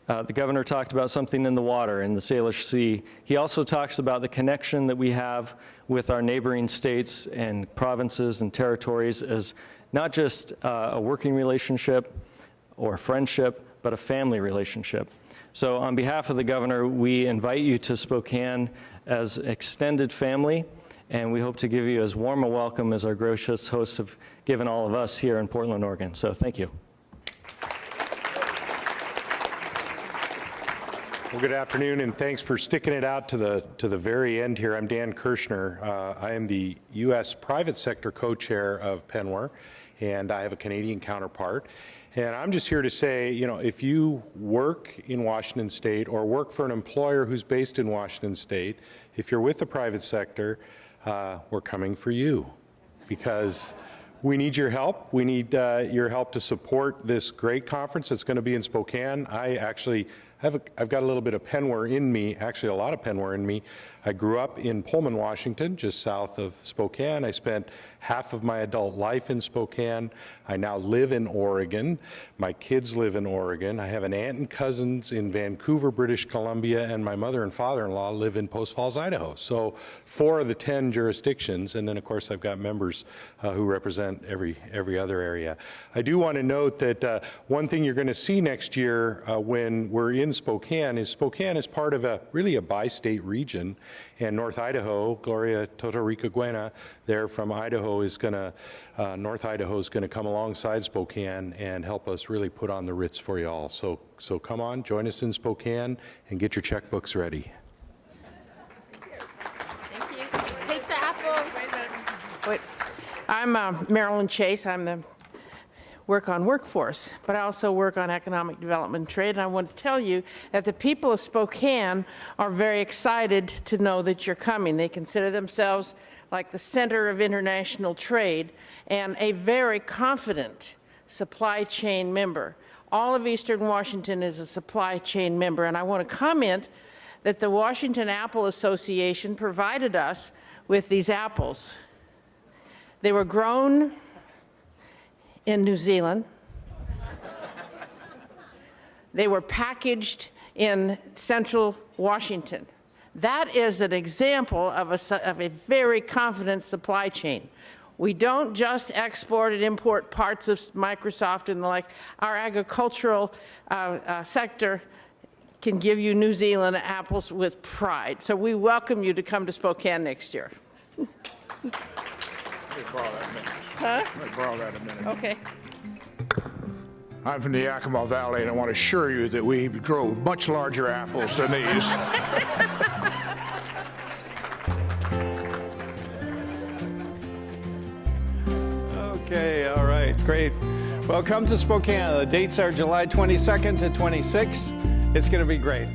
the governor talked about something in the water, in the Salish Sea. He also talks about the connection that we have with our neighboring states and provinces and territories as not just a working relationship or a friendship, but a family relationship. So on behalf of the governor, we invite you to Spokane as extended family, and we hope to give you as warm a welcome as our gracious hosts have given all of us here in Portland, Oregon. So thank you. Well, good afternoon, and thanks for sticking it out to the very end here. I'm Dan Kirshner. I am the U.S. private sector co-chair of PNWER, and I have a Canadian counterpart. And I'm just here to say, you know, if you work in Washington State or work for an employer who's based in Washington State, if you're with the private sector, we're coming for you, because we need your help. We need your help to support this great conference that's going to be in Spokane. I've got a little bit of PNWER in me, actually a lot of PNWER in me. I grew up in Pullman, Washington, just south of Spokane. I spent half of my adult life in Spokane. I now live in Oregon. My kids live in Oregon. I have an aunt and cousins in Vancouver, British Columbia, and my mother and father-in-law live in Post Falls, Idaho. So 4 of the 10 jurisdictions, and then of course I've got members who represent every other area. I do want to note that one thing you're going to see next year when we're in Spokane is part of really a bi-state region, and North Idaho, Gloria Totorica-Guena, there from Idaho, North Idaho is going to come alongside Spokane and help us really put on the Ritz for you all. So come on, join us in Spokane and get your checkbooks ready. Thank you. Take the apples. Wait. I'm Marilyn Chase. I'm work on workforce, but I also work on economic development and trade. And I want to tell you that the people of Spokane are very excited to know that you're coming. They consider themselves like the center of international trade and a very confident supply chain member. All of Eastern Washington is a supply chain member, and I want to comment that the Washington Apple Association provided us with these apples. They were grown in New Zealand. They were packaged in central Washington. That is an example of a very confident supply chain. We don't just export and import parts of Microsoft and the like. Our agricultural sector can give you New Zealand apples with pride. So we welcome you to come to Spokane next year. Let me borrow that a minute. Huh? Let me borrow that a minute. Okay. I'm from the Yakima Valley, and I want to assure you that we grow much larger apples than these. Okay, all right, great. Well, come to Spokane. The dates are July 22nd to 26th. It's going to be great.